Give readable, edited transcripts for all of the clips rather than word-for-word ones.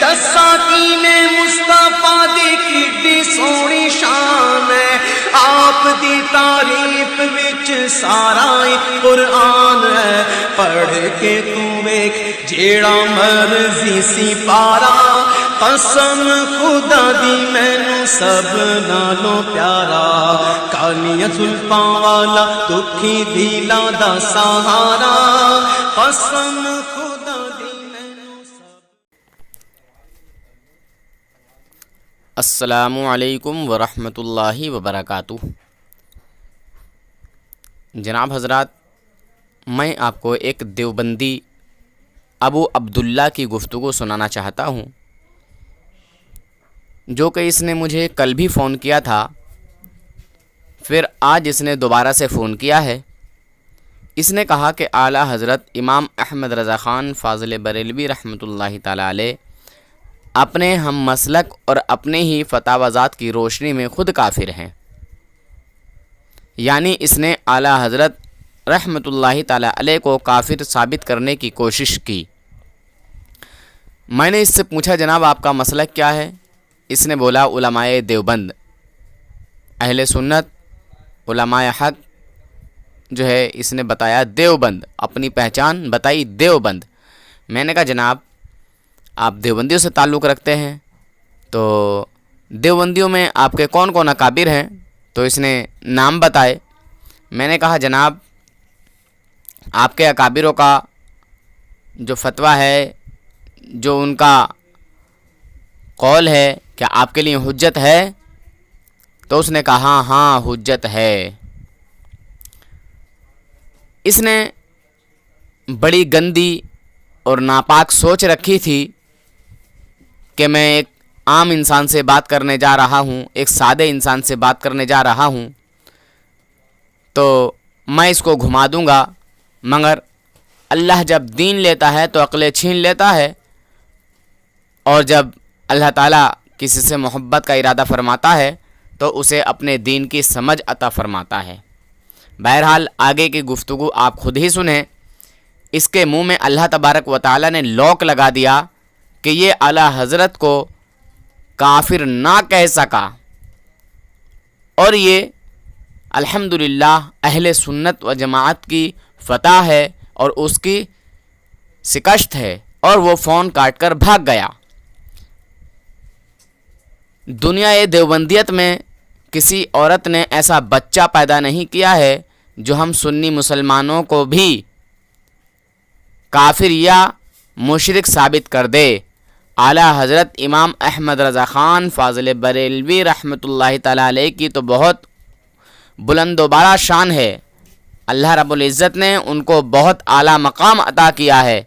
دساتی نے مصطفیٰ دی کڈی سونی شان ہے، آپ دی تعریف وچ سارا قرآن ہے، پڑھ کے تو ویکھ جیڑا مرضی سی پارا، قسم خدا دی مینوں سب نالوں پیارا، کالیاں زلفاں والا دکھی دلاں دا سہارا، قسم خدا دی مینوں سب۔ السلام علیکم ورحمۃ اللہ وبرکاتہ۔ جناب حضرات، میں آپ کو ایک دیوبندی ابو عبداللہ کی گفتگو سنانا چاہتا ہوں، جو کہ اس نے مجھے کل بھی فون کیا تھا، پھر آج اس نے دوبارہ سے فون کیا ہے۔ اس نے کہا کہ اعلیٰ حضرت امام احمد رضا خان فاضل بریلوی رحمۃ اللہ تعالیٰ علیہ اپنے ہم مسلک اور اپنے ہی فتاویٰ کی روشنی میں خود کافر ہیں، یعنی اس نے اعلیٰ حضرت رحمۃ اللہ تعالیٰ علیہ کو کافر ثابت کرنے کی کوشش کی۔ میں نے اس سے پوچھا جناب آپ کا مسلک کیا ہے؟ اس نے بولا علماء دیوبند، اہل سنت، علماء حق جو ہے اس نے بتایا دیوبند، اپنی پہچان بتائی دیوبند۔ میں نے کہا جناب آپ دیوبندیوں سے تعلق رکھتے ہیں، تو دیوبندیوں میں آپ کے کون کون اکابر ہیں؟ تو اس نے نام بتائے۔ میں نے کہا جناب آپ کے اکابروں کا جو فتویٰ ہے، جو ان کا قول ہے، کیا آپ کے لیے حجت ہے؟ تو اس نے کہا ہاں حجت ہے۔ اس نے بڑی گندی اور ناپاک سوچ رکھی تھی کہ میں ایک عام انسان سے بات کرنے جا رہا ہوں، ایک سادے انسان سے بات کرنے جا رہا ہوں، تو میں اس کو گھما دوں گا، مگر اللہ جب دین لیتا ہے تو عقلیں چھین لیتا ہے، اور جب اللہ تعالیٰ کسی سے محبت کا ارادہ فرماتا ہے تو اسے اپنے دین کی سمجھ عطا فرماتا ہے۔ بہرحال آگے کی گفتگو آپ خود ہی سنیں۔ اس کے منہ میں اللہ تبارک و تعالیٰ نے لوک لگا دیا کہ یہ اعلیٰ حضرت کو کافر نہ کہہ سکا، اور یہ الحمدللہ اہل سنت و جماعت کی فتح ہے اور اس کی شکست ہے، اور وہ فون کاٹ کر بھاگ گیا۔ دنیا دیوبندیت میں کسی عورت نے ایسا بچہ پیدا نہیں کیا ہے جو ہم سنی مسلمانوں کو بھی کافر یا مشرک ثابت کر دے۔ اعلیٰ حضرت امام احمد رضا خان فاضل بریلوی رحمۃ اللہ تعالیٰ علیہ کی تو بہت بلند و بالا شان ہے، اللہ رب العزت نے ان کو بہت اعلیٰ مقام عطا کیا ہے۔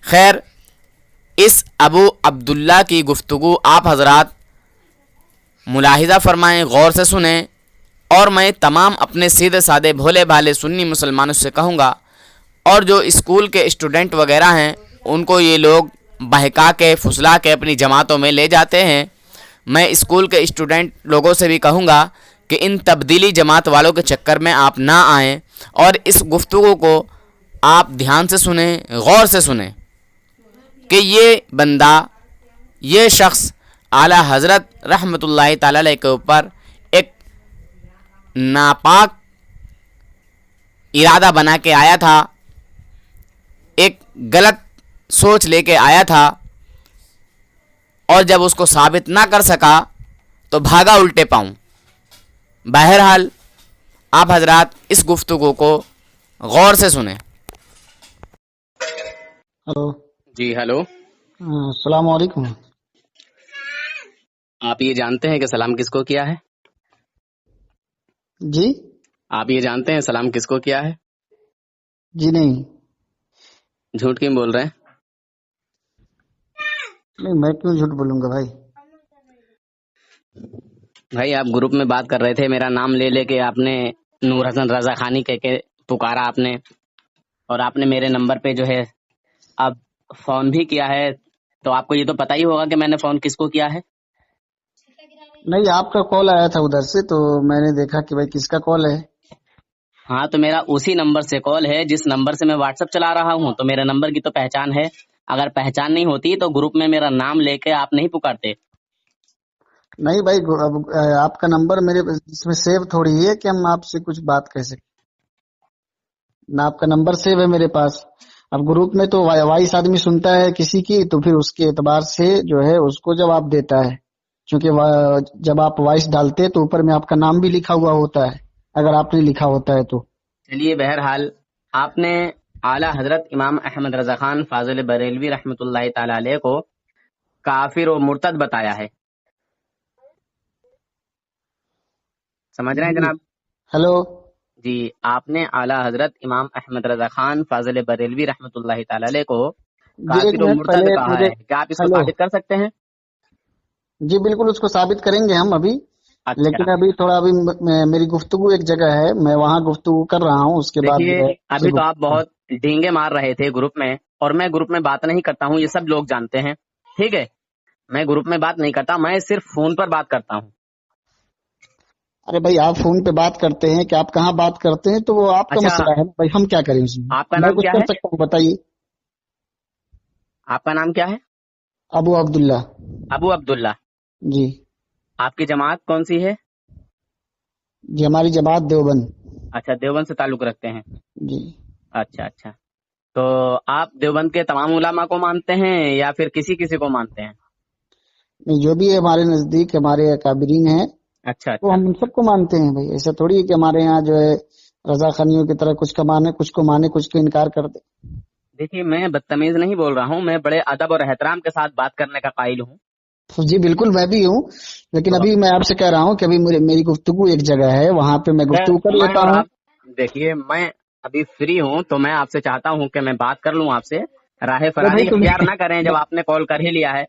خیر، اس ابو عبداللہ کی گفتگو آپ حضرات ملاحظہ فرمائیں، غور سے سنیں، اور میں تمام اپنے سیدھے سادے بھولے بھالے سنی مسلمانوں سے کہوں گا، اور جو اسکول کے اسٹوڈنٹ وغیرہ ہیں ان کو یہ لوگ بہکا کے پھسلا کے اپنی جماعتوں میں لے جاتے ہیں، میں اسکول کے اسٹوڈنٹ لوگوں سے بھی کہوں گا کہ ان تبدیلی جماعت والوں کے چکر میں آپ نہ آئیں، اور اس گفتگو کو آپ دھیان سے سنیں، غور سے سنیں کہ یہ بندہ، یہ شخص اعلیٰ حضرت رحمۃ اللہ تعالی علیہ کے اوپر ایک ناپاک ارادہ بنا کے آیا تھا، ایک غلط سوچ لے کے آیا تھا، اور جب اس کو ثابت نہ کر سکا تو بھاگا الٹے پاؤں۔ بہرحال آپ حضرات اس گفتگو کو غور سے سنیں۔ ہلو جی ہلو، السلام علیکم۔ آپ یہ جانتے ہیں کہ سلام کس کو کیا ہے؟ جی آپ یہ جانتے ہیں سلام کس کو کیا ہے؟ جی نہیں جھوٹ کیوں بول رہے ہیں؟ نہیں، میں کیوں جھوٹ بولوں گا بھائی؟ بھائی آپ گروپ میں بات کر رہے تھے، میرا نام لے لے کے آپ نے نور حسن رضا خانی کہہ کے پکارا آپ نے، اور آپ نے میرے نمبر پہ جو ہے اب فون بھی کیا ہے، تو آپ کو یہ تو پتہ ہی ہوگا کہ میں نے فون کس کو کیا ہے۔ نہیں، آپ کا کال آیا تھا ادھر سے، تو میں نے دیکھا کہ بھائی کس کا کال ہے۔ ہاں تو میرا اسی نمبر سے کال ہے جس نمبر سے میں واٹس ایپ چلا رہا ہوں، تو میرے نمبر کی تو پہچان ہے۔ اگر پہچان نہیں ہوتی تو گروپ میں میرا نام لے کے آپ نہیں پکارتے. نہیں بھائی، اب آپ کا نمبر میرے اس میں سیو تھوڑی ہے کہ ہم آپ سے کچھ بات کہہ سکیں. نہ آپ کا نمبر سیو ہے میرے پاس. اب گروپ میں تو وائس آدمی سنتا ہے کسی کی، تو پھر اس کے اعتبار سے جو ہے اس کو جواب دیتا ہے، کیونکہ جب آپ وائس ڈالتے تو اوپر میں آپ کا نام بھی لکھا ہوا ہوتا ہے، اگر آپ نے لکھا ہوتا ہے تو. چلیے بہرحال آپ نے اعلیٰ حضرت امام احمد رضا خان فاضل بریلوی رحمۃ اللہ تعالی علیہ کو کافر و مرتد بتایا ہے. سمجھ رہے ہیں جناب؟ ہیلو. جی، آپ نے اعلیٰ حضرت امام احمد رضا خان فاضل بریلوی رحمۃ اللہ تعالی علیہ کو جی ایک کافر و منٹ مرتد پہلے کہا مجھے. ہے. کیا آپ اس کو ہیلو. ثابت کر سکتے ہیں؟ جی بالکل اس کو ثابت کریں گے ہم ابھی، اچھا، لیکن ابھی تھوڑا میری گفتگو ایک جگہ ہے، میں وہاں گفتگو کر رہا ہوں، اس کے بعد دیکھیے جو ہے ابھی تو آپ بہت ڈینگے مار رہے تھے گروپ میں، اور میں گروپ میں بات نہیں کرتا ہوں، یہ سب لوگ جانتے ہیں. ٹھیک ہے، میں گروپ میں بات نہیں کرتا، میں صرف فون پر بات کرتا ہوں. ارے بھائی آپ فون پہ بات کرتے ہیں کہ آپ کہاں بات کرتے ہیں تو وہ آپ کا اچھا، مسئلہ ہے بھائی، ہم کیا کریں اس میں؟ آپ کا میں نام کچھ کیا کر ہے؟ سکتا ہوں بتائیے. آپ کا نام کیا ہے؟ ابو عبداللہ. ابو عبداللہ. جی. آپ کی جماعت کون سی ہے؟ جی ہماری جماعت دیوبند. اچھا، دیوبند سے تعلق رکھتے ہیں. جی. اچھا اچھا، تو آپ دیوبند کے تمام علماء کو مانتے ہیں یا پھر کسی کسی کو مانتے ہیں؟ نہیں، جو بھی ہے ہمارے نزدیک ہمارے اکابرین ہیں اچھا وہ اچھا، ہم سب کو مانتے ہیں بھائی. ایسا تھوڑی ہے کہ ہمارے یہاں جو ہے رضا خانیوں کی طرح کچھ کو مانے کچھ کو انکار کر دے. دیکھیے میں بدتمیز نہیں بول رہا ہوں، میں بڑے ادب اور احترام کے ساتھ بات کرنے کا قائل ہوں. جی بالکل میں بھی ہوں، لیکن تو ابھی میں آپ سے کہہ رہا ہوں کہ ابھی میری گفتگو ایک جگہ ہے، وہاں پہ میں گفتگو کر میں لیتا اور ہوں. آپ، دیکھیے میں ابھی فری ہوں تو میں آپ سے چاہتا ہوں کہ میں بات کر لوں آپ سے. راہ ارے فراری بھائی اختیار نہ کریں جب آپ نے کال کر ہی لیا ہے.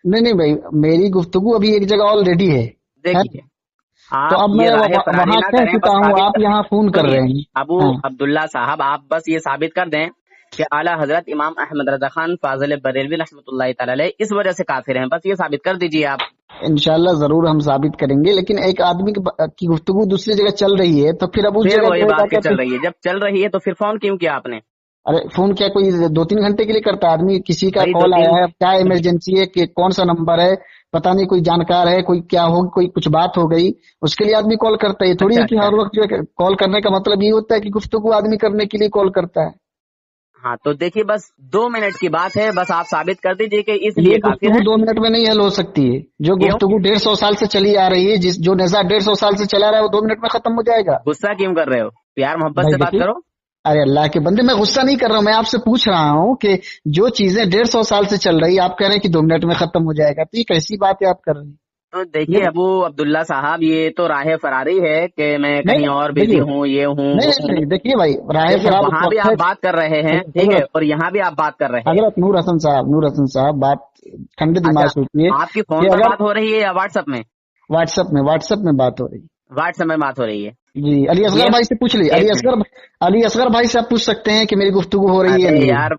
نہیں بھائی، میری گفتگو ابھی ایک جگہ آلریڈی ہے. دیکھیے تو آپ اب میں یہ راہ فراری وہاں نہ کہہ کریں، چکا بس ہوں، ثابت آپ یہاں فون کر سنیے رہے ہیں. ابو ہاں. عبداللہ صاحب، آپ بس یہ ثابت کر دیں کہ اعلیٰ حضرت امام احمد رضا خان فاضل بریلوی رحمۃ اللہ تعالی علیہ اس وجہ سے کافر ہیں، بس یہ ثابت کر دیجیے آپ. انشاءاللہ ضرور ہم ثابت کریں گے، لیکن ایک آدمی کی گفتگو دوسری جگہ چل رہی ہے تو پھر اب اس پھر جگہ وہی جو بات ہے کی چل رہی ہے، جب چل رہی ہے تو پھر فون کیوں کیا آپ نے؟ ارے فون کیا کوئی 2-3 گھنٹے کے لیے کرتا ہے آدمی؟ کسی کا بھائی کال آیا ہے، کیا سنیے، ایمرجنسی ہے کہ کون سا نمبر ہے پتہ نہیں، کوئی جانکار ہے، کوئی کیا ہو، کوئی کچھ بات ہو گئی، اس کے لیے آدمی کال کرتا ہے. یہ تھوڑی اچھا ہے کہ اچھا، ہر وقت جو ہے کال کرنے کا مطلب یہ ہوتا ہے کہ گفتگو آدمی کرنے کے لیے کال کرتا ہے. ہاں تو دیکھیے بس 2 منٹ کی بات ہے، بس آپ ثابت کر دیجیے کہ اس یہ لیے کافر گفتگو ہیں. 2 منٹ میں نہیں حل ہو سکتی ہے. جو کیوں؟ گفتگو 150 سال سے چلی آ رہی ہے، جو نظام 150 سال سے چلا رہا ہے وہ 2 منٹ میں ختم ہو جائے گا. غصہ کیوں کر رہے ہو؟ پیار محبت بھائی سے بات دیکھیے، کرو. ارے اللہ کے بندے، میں غصہ نہیں کر رہا ہوں، میں آپ سے پوچھ رہا ہوں کہ جو چیزیں 150 سال سے چل رہی ہے آپ کہہ رہے ہیں کہ 2 منٹ میں ختم ہو جائے گا، تو یہ کیسی بات ہے آپ کر رہے ہیں؟ تو دیکھیے ابو عبداللہ صاحب، یہ تو راہ فراری ہے کہ میں کہیں اور بزی دیکھیے، ہوں، یہ ہوں وہ ہوں. نہیں دیکھیے بھائی، راہ دیکھیے فرار اس وہاں بھی وقت ہے. آپ بات کر رہے ہیں، ٹھیک ہے، حضرت اور یہاں بھی آپ بات کر رہے ہیں. حضرت نور حسن صاحب بات ٹھنڈے اچھا، دماغ سے سوچیے آپ کی فون کہ پر اگر بات ہو رہی ہے یا واٹس ایپ میں؟ واٹس ایپ میں بات ہو رہی ہے. واٹس ایپ میں بات ہو رہی ہے. جی علی اصغر یہ بھائی سے پوچھ لیجیے، ایک منٹ. علی اصغر بھائی سے آپ پوچھ سکتے ہیں کہ میری گفتگو ہو رہی ہے یا ارے نہیں. یار،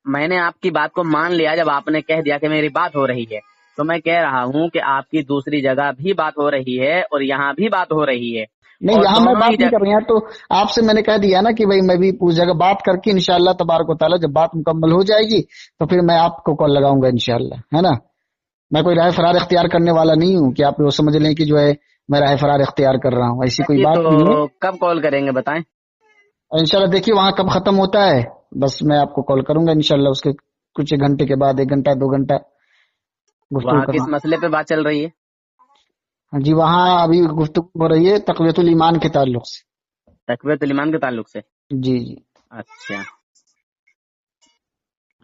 میں نے آپ کی بات کو مان لیا جب آپ نے کہہ دیا کہ میری بات ہو رہی ہے، تو میں کہہ رہا ہوں کہ آپ کی دوسری جگہ بھی بات ہو رہی ہے اور یہاں بھی بات ہو رہی ہے. نہیں اور یہاں میں دونوں ہی بات نہیں کر رہی ہوں، تو آپ سے میں نے کہہ دیا نا کہ بھائی میں بھی اس جگہ بات کر کے انشاءاللہ تبارک و تعالیٰ جب بات مکمل ہو جائے گی تو پھر میں آپ کو کال لگاؤں گا انشاءاللہ، ہے نا. میں کوئی راہ فرار اختیار کرنے والا نہیں ہوں کہ آپ وہ سمجھ لیں کہ جو ہے میں راہ فرار اختیار کر رہا ہوں، ایسی کوئی یہ تو بات نہیں ہے. کب کال کریں گے بتائیں؟ انشاءاللہ دیکھیے وہاں کب ختم ہوتا ہے، بس میں آپ کو کال کروں گا انشاءاللہ اس کے کچھ گھنٹے کے بعد، 1 گھنٹہ 2 گھنٹہ گفتگو وہاں کرنا. کس مسئلے پہ بات چل رہی ہے؟ جی وہاں ابھی گفتگو ہو رہی ہے تقویت الایمان کے تعلق سے. تقویت الایمان کے تعلق سے؟ جی جی. اچھا،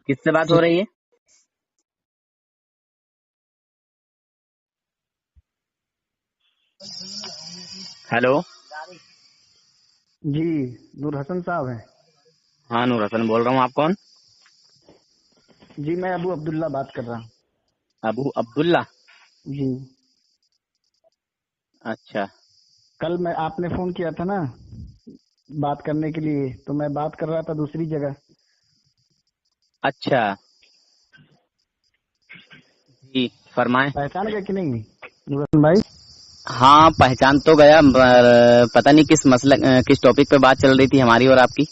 کس سے بات جی ہو رہی ہے؟ ہیلو. جی نور حسن صاحب ہیں. ہاں نور حسن بول رہا ہوں، آپ کون؟ جی میں ابو عبداللہ بات کر رہا ہوں. ابو عبداللہ. جی اچھا کل میں آپ نے فون کیا تھا نا بات کرنے کے لیے، تو میں بات کر رہا تھا دوسری جگہ. اچھا، جی فرمائیں. پہچان گئے کہ نہیں نور حسن بھائی؟ ہاں پہچان تو گیا، پتہ نہیں کس مسئلہ کس ٹاپک پہ بات چل رہی تھی ہماری اور آپ کی.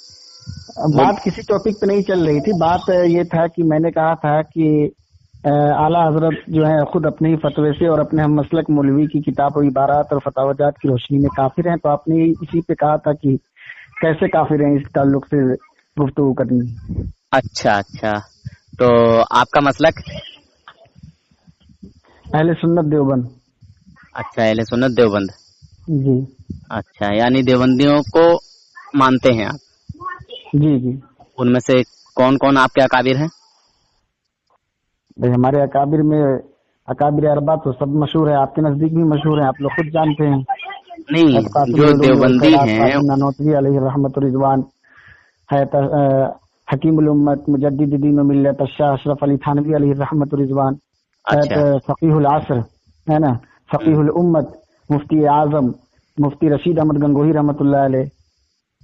बात किसी टॉपिक पे नहीं चल रही थी। बात ये था कि मैंने कहा था कि आला हजरत जो है खुद अपने ही फतवे से और अपने हम मसलक मौलवी की किताब और इबारात और फतावजात की रोशनी में काफिर हैं। तो आपने इसी पे कहा था कि कैसे काफिर हैं, इस ताल्लुक से गुफ्तगू करनी। अच्छा, तो आपका मसलक? अहले सुन्नत देवबंद। अच्छा, अहले सुन्नत देवबंद। जी अच्छा, यानी देवबंदियों को मानते हैं आप? जी जी। उनमें से कौन कौन आपके अकाबिर हैं? भाई हमारे अकाबिर में अकाबिर अरबा तो सब मशहूर है, आपके नजदीक भी मशहूर है, आप लोग खुद जानते हैं। नहीं, जो देवबंदी हैं नानोतवी अलैहि रहमत रिजवान है, हकीमुल उम्मत मुजद्दिद दीन व मिल्लत शाह अशरफ अली थानवी अलैहि रहमत रिजवान, फकीहुल असर है ना, फकीहुल उम्मत मुफ्ती आजम मुफ्ती रशीद अहमद गंगोही रहमतुल्लाह अलैह,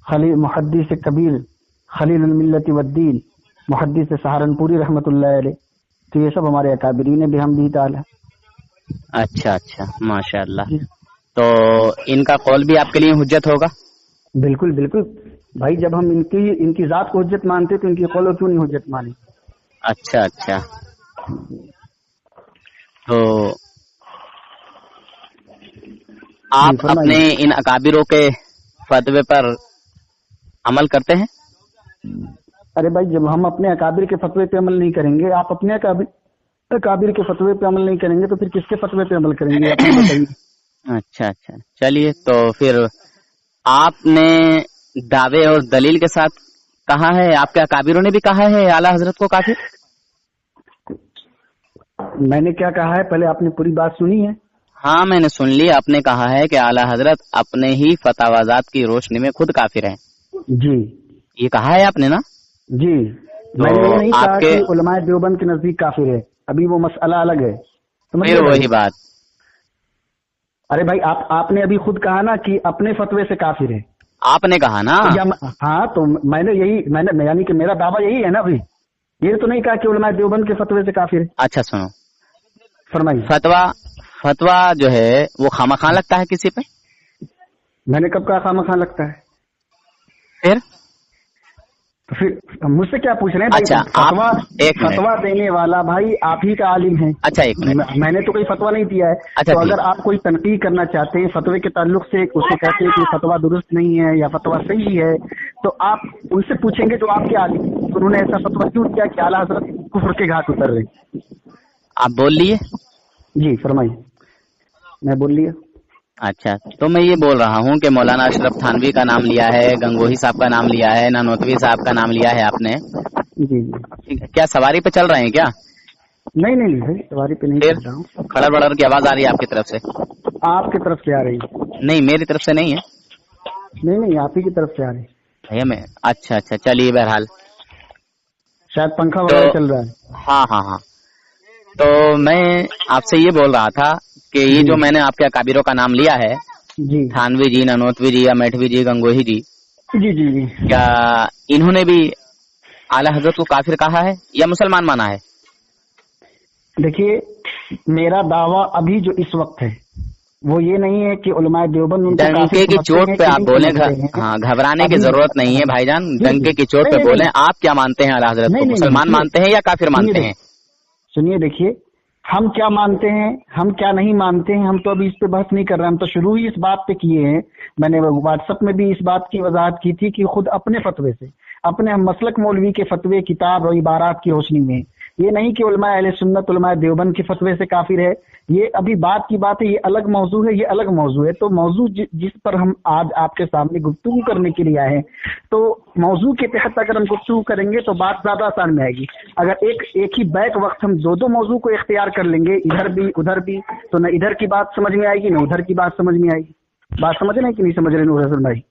खलील मुहद्दिस कबीर खलीलुल मिल्लत वद्दीन मुहद्दिस सहारनपुरी रहमतुल्लाह अलैह। तो ये सब हमारे अकाबिरीन भी हम भी ताला। अच्छा, माशाअल्लाह। तो इनका कौल भी आपके लिए हुज्जत होगा? बिल्कुल बिल्कुल भाई, जब हम इनकी जात को हुज्जत मानते तो इनकी कौल क्यों नहीं हुज्जत माने। अच्छा, तो आप अपने इन अकाबिरों के फतवे पर अमल करते हैं? अरे भाई, जब हम अपने अकाबिर के फतवे पे अमल नहीं करेंगे, आप अपने अकाबिर के फतवे पे अमल नहीं करेंगे तो फिर किसके फतवे पे अमल करेंगे, आप बताइए। अच्छा, चलिए, तो फिर आपने दावे और दलील के साथ कहा है, आपके अकाबिरों ने भी कहा है आला हजरत को काफिर? मैंने क्या कहा है, पहले आपने पूरी बात सुनी है? हाँ, मैंने सुन ली। आपने कहा है कि आला हजरत अपने ही फतावाजात की रोशनी में खुद काफिर हैं। जी, ये कहा है आपने ना? जी, तो मैंने ये नहीं कहा कि उलमाए देवबंद के नजदीक काफिर है, अभी वो मसला अलग है। फिर वही बात। अरे भाई, आपने अभी खुद कहा ना कि अपने फतवे से काफिर है, आपने कहा ना? हाँ, तो मैंने यानी कि मेरा दावा यही है ना अभी। ये तो नहीं कहा कि उलमाए देवबंद के फतवे से काफिर है। अच्छा, सुनो, फरमाइए। फतवा जो है वो खामखा लगता है किसी पे? मैंने कब कहा खामखा लगता है? फिर मुझसे क्या पूछ रहे हैं? अच्छा, फतवा देने वाला भाई आप ही का आलिम है। अच्छा, एक मिनट, मैंने तो कोई फतवा नहीं दिया है। अच्छा, तो अगर आप कोई तनकीद करना चाहते हैं फतवे के ताल्लुक से, उसे कहते हैं कि फतवा दुरुस्त नहीं है या फतवा सही है, तो आप उनसे पूछेंगे जो आपके आलिम, उन्होंने ऐसा फतवा क्यों किया कि आला हजरत कुफ्र के घाट उतर रहे। आप बोल लिए? जी, फरमाइए। मैं बोल लिया। अच्छा, तो मैं ये बोल रहा हूँ कि मौलाना अशरफ थानवी का नाम लिया है, गंगोही साहब का नाम लिया है, नानोतवी साहब का नाम लिया है आपने। जी जी। क्या सवारी पे चल रहे हैं क्या? नहीं भाई, सवारी पे नहीं चल रहा हूँ। खड़र बड़र की आवाज आ रही है आपकी तरफ से? आपकी तरफ से आ रही है। नहीं, मेरी तरफ से नहीं है। नहीं, आप ही की तरफ से आ रही है भैया। मैं अच्छा, चलिए, बहरहाल शायद पंखा वगैरह चल रहा है। हाँ। तो मैं आपसे ये बोल रहा था कि ये जो मैंने आपके अकाबिरों का नाम लिया है, जी, थानवी जी, नानोतवी जी, अमेठवी जी, गंगोही जी, जी, क्या इन्होंने भी आला हजरत को काफिर कहा है या मुसलमान माना है? देखिए, मेरा दावा अभी जो इस वक्त है वो ये नहीं है कि उलमाए देवबंद डंके की चोट पे आप बोले। हाँ, घबराने की जरूरत नहीं है भाईजान, डंके की चोट पे बोले। आप क्या मानते हैं आला हजरत को, मुसलमान मानते हैं या काफिर मानते हैं? सुनिए, देखिए, हम क्या मानते हैं, हम क्या नहीं मानते हैं, हम तो अभी इस पे बहस नहीं कर रहे हैं। हम तो शुरू ही इस बात पे किए हैं। मैंने व्हाट्सएप में भी इस बात की वजाहत की थी कि खुद अपने फतवे से, अपने मसलक मौलवी के फतवे, किताब और इबारात की रोशनी में, ये नहीं कि उलमाए अहले सुन्नत उलमाए देवबंद के फतवे से काफिर है। ये अभी बात की बात है, ये अलग मौजू है, ये अलग मौजू है। तो मौजू जिस पर हम आज आपके सामने गुफ्तगू करने के लिए आए हैं, तो मौजू के तहत अगर हम गुफ्तगू करेंगे तो बात ज्यादा आसान में आएगी। अगर एक ही बैक वक्त हम दो मौजू को इख्तियार कर लेंगे, इधर भी उधर भी, तो न इधर की बात समझ में आएगी न उधर की बात समझ में आएगी। बात समझ रहे हैं कि नहीं समझ रहे नूर हसन भाई?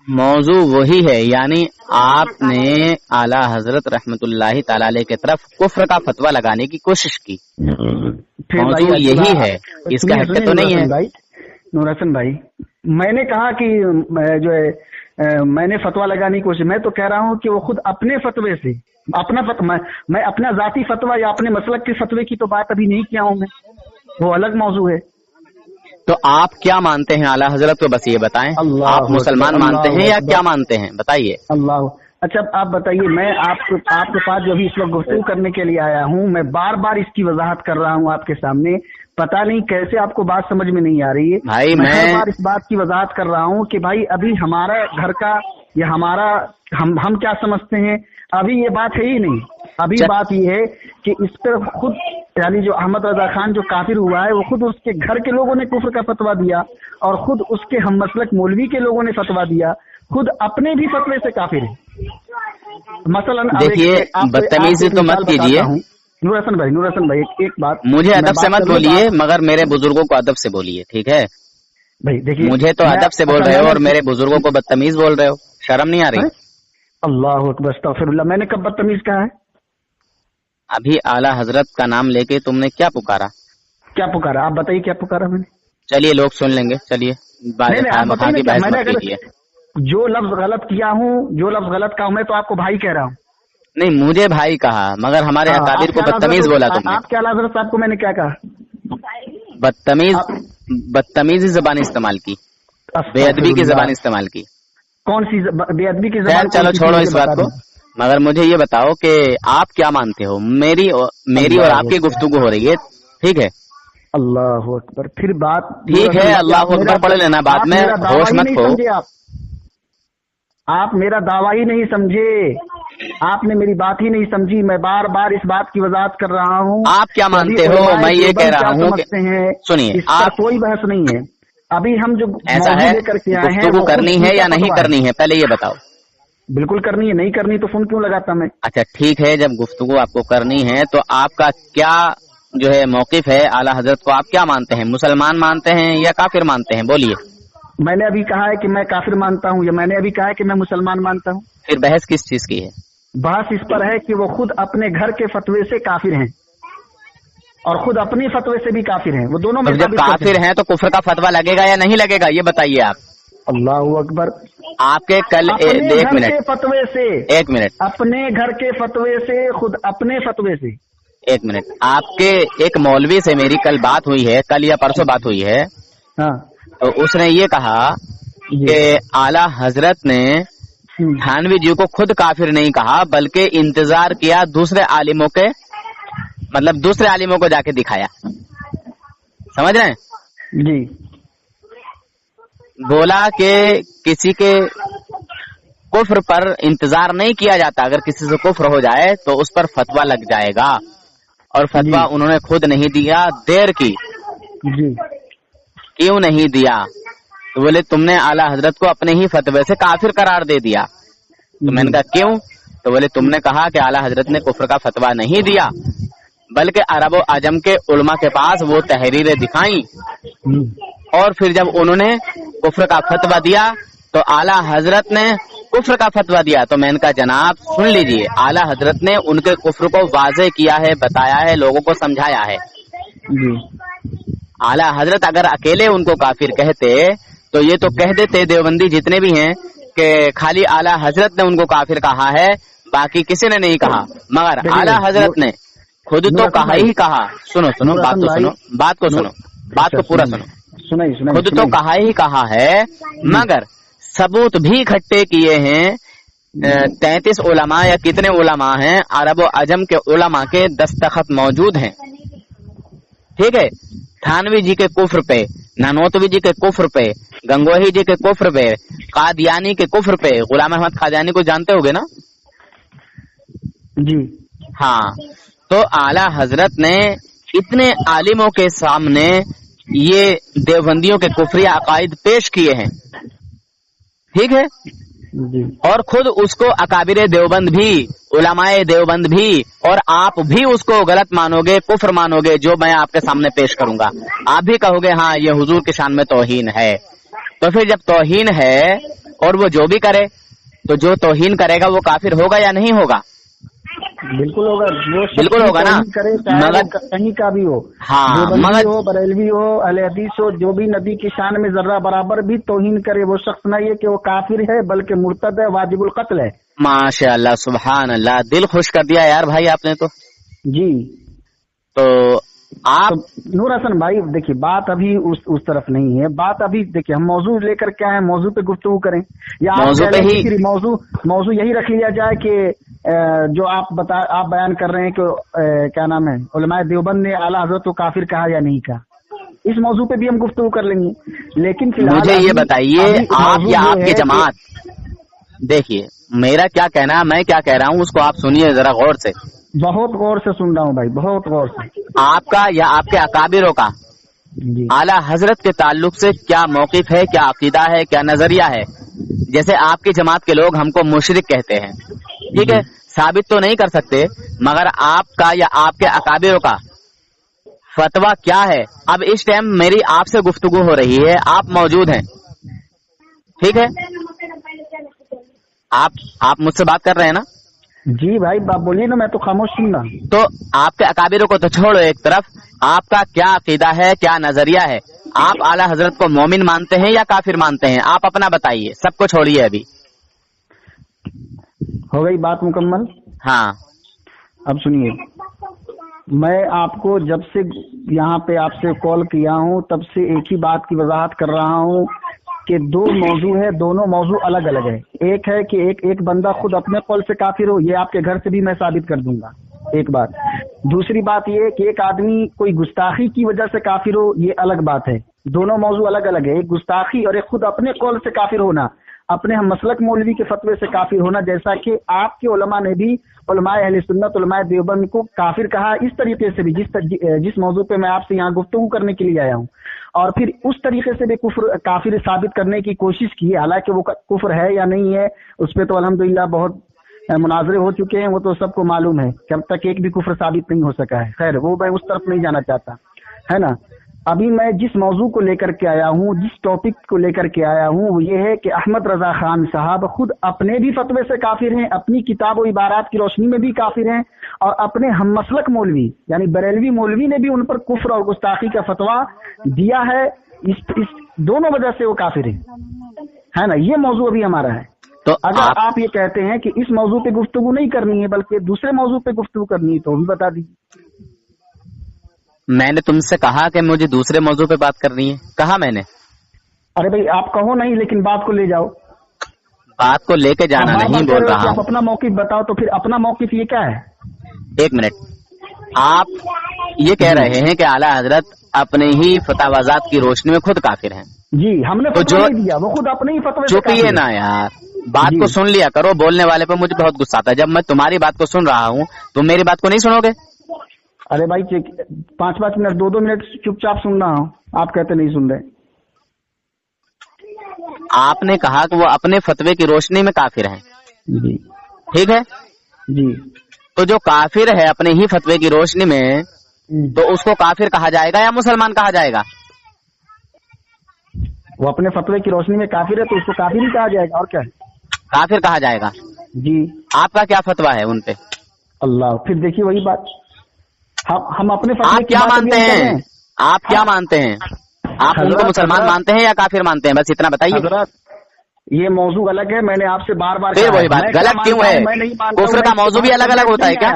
मौजू वही है, यानी आपने आला हजरत रहमतुल्लाहि ताला अलैह की तरफ कुफ्र का फतवा लगाने की कोशिश की। मौजू यही है, इसका हक तो नहीं है भाई। नूर हसन भाई, मैंने कहा कि जो है मैंने फतवा लगाने की कोशिश, मैं तो कह रहा हूँ कि वो खुद अपने फतवे से, अपना फतवा, मैं अपना जाती फतवा या अपने मसलक के फतवे की तो बात अभी नहीं किया हूँ मैं, वो अलग मौजू है। تو آپ کیا مانتے ہیں اعلیٰ حضرت کو بس یہ بتائیں. آپ مسلمان مانتے ہیں یا کیا مانتے ہیں بتائیے. اللہ. اچھا آپ بتائیے, میں آپ کے پاس جو بھی اس وقت گفتگو کرنے کے لیے آیا ہوں, میں بار بار اس کی وضاحت کر رہا ہوں آپ کے سامنے, پتہ نہیں کیسے آپ کو بات سمجھ میں نہیں آ رہی ہے. بھائی میں ہر بار اس بات کی وضاحت کر رہا ہوں کہ بھائی ابھی ہمارا گھر کا یا ہمارا ہم کیا سمجھتے ہیں, ابھی یہ بات ہے ہی نہیں. ابھی بات یہ ہے کہ اس پر خود یعنی جو احمد رضا خان جو کافر ہوا ہے وہ خود اس کے گھر کے لوگوں نے کفر کا فتویٰ دیا, اور خود اس کے ہم مسلک مولوی کے لوگوں نے فتویٰ دیا, خود اپنے بھی فتوے سے کافر ہیں. مثلا دیکھیے, بدتمیزی تو مت کیجیے. نور حسن بھائی ایک بات, مجھے ادب سے مت بولیے مگر میرے بزرگوں کو ادب سے بولیے, ٹھیک ہے بھائی. دیکھیے مجھے تو ادب سے بول رہے ہو اور میرے بزرگوں کو بدتمیز بول رہے ہو, شرم نہیں آ رہی؟ اللہ اکبر استغفر اللہ, میں نے کب بدتمیز کہا ہے؟ ابھی اعلیٰ حضرت کا نام لے کے تم نے کیا پکارا؟ کیا پکارا آپ بتائیے, کیا پکارا میں نے؟ چلیے لوگ سن لیں گے, چلیے بحث مت کیجیے. جو لفظ غلط کیا ہوں, جو لفظ غلط کہا ہوں, میں تو آپ کو بھائی کہہ رہا ہوں. نہیں, مجھے بھائی کہا مگر ہمارے اکابر کو بدتمیز بولا تم نے. آپ کیا حضرت صاحب کو میں نے کیا کہا؟ بدتمیزی زبان استعمال کی, بے ادبی کی زبان استعمال کی. کون سی بے ادبی کی زبان؟ چلو چھوڑو اس بات کو, مگر مجھے یہ بتاؤ کہ آپ کیا مانتے ہو. میری اور آپ کی گفتگو ہو رہی ہے, ٹھیک ہے؟ اللہ اکبر. پھر بات ٹھیک ہے, اللہ اکبر پڑھ لینا بعد میں, ہوش مت کھو. آپ میرا دعویٰ ہی نہیں سمجھے, آپ نے میری بات ہی نہیں سمجھی. میں بار بار اس بات کی وضاحت کر رہا ہوں. آپ کیا مانتے ہو؟ میں یہ کہہ رہا ہوں کہ سنیے, آپ کوئی بحث نہیں ہے. ابھی ہم جو ایسا ہے گفتگو کرنی ہے یا نہیں کرنی ہے پہلے یہ بتاؤ. بالکل کرنی ہے, نہیں کرنی تو فون کیوں لگاتا میں؟ اچھا ٹھیک ہے, جب گفتگو آپ کو کرنی ہے تو آپ کا کیا جو ہے موقف ہے اعلیٰ حضرت کو, آپ کیا مانتے ہیں؟ مسلمان مانتے ہیں یا کافر مانتے ہیں؟ بولیے. میں نے ابھی کہا ہے کہ میں کافر مانتا ہوں, یا میں نے ابھی کہا ہے کہ میں مسلمان مانتا ہوں؟ پھر بحث کس چیز کی ہے؟ بحث اس پر ہے کہ وہ خود اپنے گھر کے فتوے سے کافر ہیں اور خود اپنی فتوے سے بھی کافر ہیں. وہ دونوں میں جب کافر ہیں تو کفر کا فتویٰ لگے گا یا نہیں لگے گا, یہ بتائیے آپ. اللہ اکبر. آپ کے کل ایک منٹ فتوے سے, ایک منٹ, اپنے گھر کے فتوے سے, خود اپنے فتوے سے. ایک منٹ, آپ کے ایک مولوی سے میری کل بات ہوئی ہے, کل یا پرسوں بات ہوئی ہے, ہاں, تو اس نے یہ کہا کہ اعلیٰ حضرت نے تھانوی جی کو خود کافر نہیں کہا بلکہ انتظار کیا دوسرے عالموں کے, مطلب دوسرے عالموں کو جا کے دکھایا. سمجھ رہے ہیں جی؟ بولا کہ کسی کے کفر پر انتظار نہیں کیا جاتا, اگر کسی سے کفر ہو جائے تو اس پر فتویٰ لگ جائے گا, اور فتویٰ انہوں نے خود نہیں دیا, دیر کی. جی. کیوں نہیں دیا؟ تو بولے تم نے اعلیٰ حضرت کو اپنے ہی فتوے سے کافر قرار دے دیا. تو میں نے کہا کیوں؟ تو بولے تم نے کہا کہ اعلیٰ حضرت نے کفر کا فتویٰ نہیں دیا بلکہ عرب و عجم کے علماء کے پاس وہ تحریریں دکھائیں, اور پھر جب انہوں نے کفر کا فتویٰ دیا تو اعلیٰ حضرت نے کفر کا فتویٰ دیا. تو میں نے کہا جناب سن لیجئے, اعلیٰ حضرت نے ان کے کفر کو واضح کیا ہے, بتایا ہے, لوگوں کو سمجھایا ہے. اعلیٰ حضرت اگر اکیلے ان کو کافر کہتے تو یہ تو کہہ دیتے دیوبندی جتنے بھی ہیں کہ خالی اعلیٰ حضرت نے ان کو کافر کہا ہے, باقی کسی نے نہیں کہا. مگر اعلیٰ حضرت نے خود تو کہا ہی کہا. سنو بات کو سنو, بات کو پورا سنو. خود تو کہا ہی کہا ہے, مگر ثبوت بھی اکٹھے کیے ہیں. 33 علماء یا کتنے علماء ہیں عرب و عجم کے علماء کے دستخط موجود ہیں, ٹھیک ہے؟ تھانوی جی کے کفر پہ, نانوتوی جی کے کفر پہ, گنگوہی جی کے کفر پہ, قادیانی کے کفر پہ. غلام احمد قادیانی کو جانتے ہوگے نا؟ جی ہاں. تو اعلیٰ حضرت نے اتنے عالموں کے سامنے یہ دیوبندیوں کے کفری عقائد پیش کیے ہیں, ٹھیک ہے؟ اور خود اس کو اکابر دیوبند بھی, علماء دیوبند بھی, اور آپ بھی اس کو غلط مانو گے, کفر مانو گے, جو میں آپ کے سامنے پیش کروں گا. آپ بھی کہو گے ہاں یہ حضور کی شان میں توہین ہے. تو پھر جب توہین ہے اور وہ جو بھی کرے, تو جو توہین کرے گا وہ کافر ہوگا یا نہیں ہوگا؟ بالکل ہوگا, بالکل ہوگا نا. مگر کہیں کا بھی ہو, ہاں, مگر ہو, بریلوی ہو, اہل حدیث ہو, جو بھی نبی کی شان میں ذرہ برابر بھی توہین کرے, وہ شخص نہ یہ کہ وہ کافر ہے بلکہ مرتد ہے, واجب القتل ہے. ماشاء اللہ, سبحان اللہ, دل خوش کر دیا یار بھائی آپ نے تو. جی. تو आप नूर हसन भाई देखिए, बात अभी उस तरफ नहीं है। बात अभी देखिए, हम मौजू लेकर क्या है, मौजू पे गुफ्तगू करें या मौजू पे ही मौजू यही रख लिया जाए कि जो आप बयान कर रहे हैं कि क्या नाम है, उलमाए देवबंद ने आला हजरत को काफिर कहा या नहीं कहा, इस मौजू पे भी हम गुफ्तगू कर लेंगे। लेकिन मुझे ये बताइए, आप या आपकी जमात, देखिए मेरा क्या कहना है, मैं क्या कह रहा हूँ उसको आप सुनिए जरा गौर से। बहुत गौर से सुन रहा हूँ भाई, बहुत गौर से। आपका या आपके अकाबिरों का जी आला हजरत के ताल्लुक से क्या मौकिफ है, क्या अकीदा है, क्या नजरिया है? जैसे आपकी जमात के लोग हमको मुशरिक कहते हैं, ठीक है, साबित तो नहीं कर सकते, मगर आपका या आपके अकाबिरों का फतवा क्या है? अब इस टाइम मेरी आपसे गुफ्तगू हो रही है, आप मौजूद हैं, ठीक है, आप मुझसे बात कर रहे हैं ना? जी भाई आप बोलिए ना, मैं तो खामोश सुन रहा हूं। तो आपके अकाबिरों को तो छोड़ो एक तरफ, आपका क्या अकीदा है, क्या नजरिया है? आप आला हजरत को मोमिन मानते हैं या काफिर मानते हैं? आप अपना बताइए, सबको छोड़िए अभी। हो गई बात मुकम्मल? हाँ, अब सुनिए, मैं आपको जब से यहाँ पे आपसे कॉल किया हूँ तब से एक ही बात की वजाहत कर रहा हूँ कि दो मौजू है, दोनों मौजू अलग अलग है। एक है कि एक बंदा खुद अपने कौल से काफिर हो, ये आपके घर से भी मैं साबित कर दूंगा, एक बात। दूसरी बात ये कि एक आदमी कोई गुस्ताखी की वजह से काफिर हो, ये अलग बात है। दोनों मौजू अलग अलग है, एक गुस्ताखी और एक खुद अपने कौल से काफिर होना, अपने हम मसलक मौलवी के फतवे से काफिर होना, जैसा कि आपके उलमा ने भी उलमाए अहले सुन्नत उलमाए देवबंद को काफिर कहा, इस तरीके से भी जिस मौजू पे मैं आपसे यहाँ गुफ्तगू करने के लिए आया हूँ, और फिर उस तरीके से भी कुफ्र काफिर साबित करने की कोशिश की। हालांकि वो कुफ्र है या नहीं है उस पर तो अल्हम्दुलिल्लाह बहुत मुनाजरे हो चुके हैं, वो तो सबको मालूम है कि अब तक एक भी कुफ्र साबित नहीं हो सका है। खैर वो मैं उस तरफ नहीं जाना चाहता, है ना। अभी मैं जिस मौजू को लेकर के आया हूँ, जिस टॉपिक को लेकर के आया हूँ, वो ये है कि अहमद रजा खान साहब खुद अपने भी फतवे से काफिर हैं, अपनी किताब व इबारात की रोशनी में भी काफिर हैं, और अपने हम मसलक मौलवी यानी बरेलवी मौलवी ने भी उन पर कुफ्र और गुस्ताखी का फतवा दिया है। इस दोनों वजह से वो काफिर है ना। ये मौजू अभी हमारा है। तो अगर आप ये कहते हैं कि इस मौजू पे गुफ्तगू नहीं करनी है बल्कि दूसरे मौजू पे गुफ्तगू करनी है तो भी बता दीजिए। मैंने तुमसे कहा कि मुझे दूसरे मौजू पे बात करनी है, कहा मैंने? अरे भाई आप कहो नहीं, लेकिन बात को ले जाओ। बात को लेके जाना नहीं बोल रहा हूँ। आप अपना मौकिफ बताओ। तो फिर अपना मौकिफ ये क्या है? एक मिनट, आप ये कह रहे हैं कि आला हजरत अपने ही फतवाजात की रोशनी में खुद काफिर हैं। जी, हमने तो जो नहीं दिया, वो खुद अपने ही फतवे से चुप ही ना यार, बात को सुन लिया करो। बोलने वाले पे मुझे बहुत गुस्सा आता है। जब मैं तुम्हारी बात को सुन रहा हूँ तुम मेरी बात को नहीं सुनोगे? अरे भाई 5-5 मिनट 2-2 मिनट चुपचाप सुन रहा हूँ, आप कहते नहीं सुन रहे। आपने कहा कि वो अपने फतवे की रोशनी में काफिर हैं, जी ठीक है जी। तो जो काफिर है अपने ही फतवे की रोशनी में, तो उसको काफिर कहा जाएगा या मुसलमान कहा जाएगा? वो अपने फतवे की रोशनी में काफिर है तो उसको काफिर ही कहा जाएगा, और क्या है? काफिर कहा जाएगा। जी। आपका क्या फतवा है उनपे? अल्लाह, फिर देखिए वही बात। हम अपने आप क्या मानते हैं? आप क्या मानते हैं? आप उनको मुसलमान मानते हैं या काफिर मानते हैं? बस इतना बताइए। ये मौजू अलग है, मैंने आपसे बार बार फिर वही बात, गलत क्यों है? कुफ्र का मौजू भी अलग अलग होता है क्या?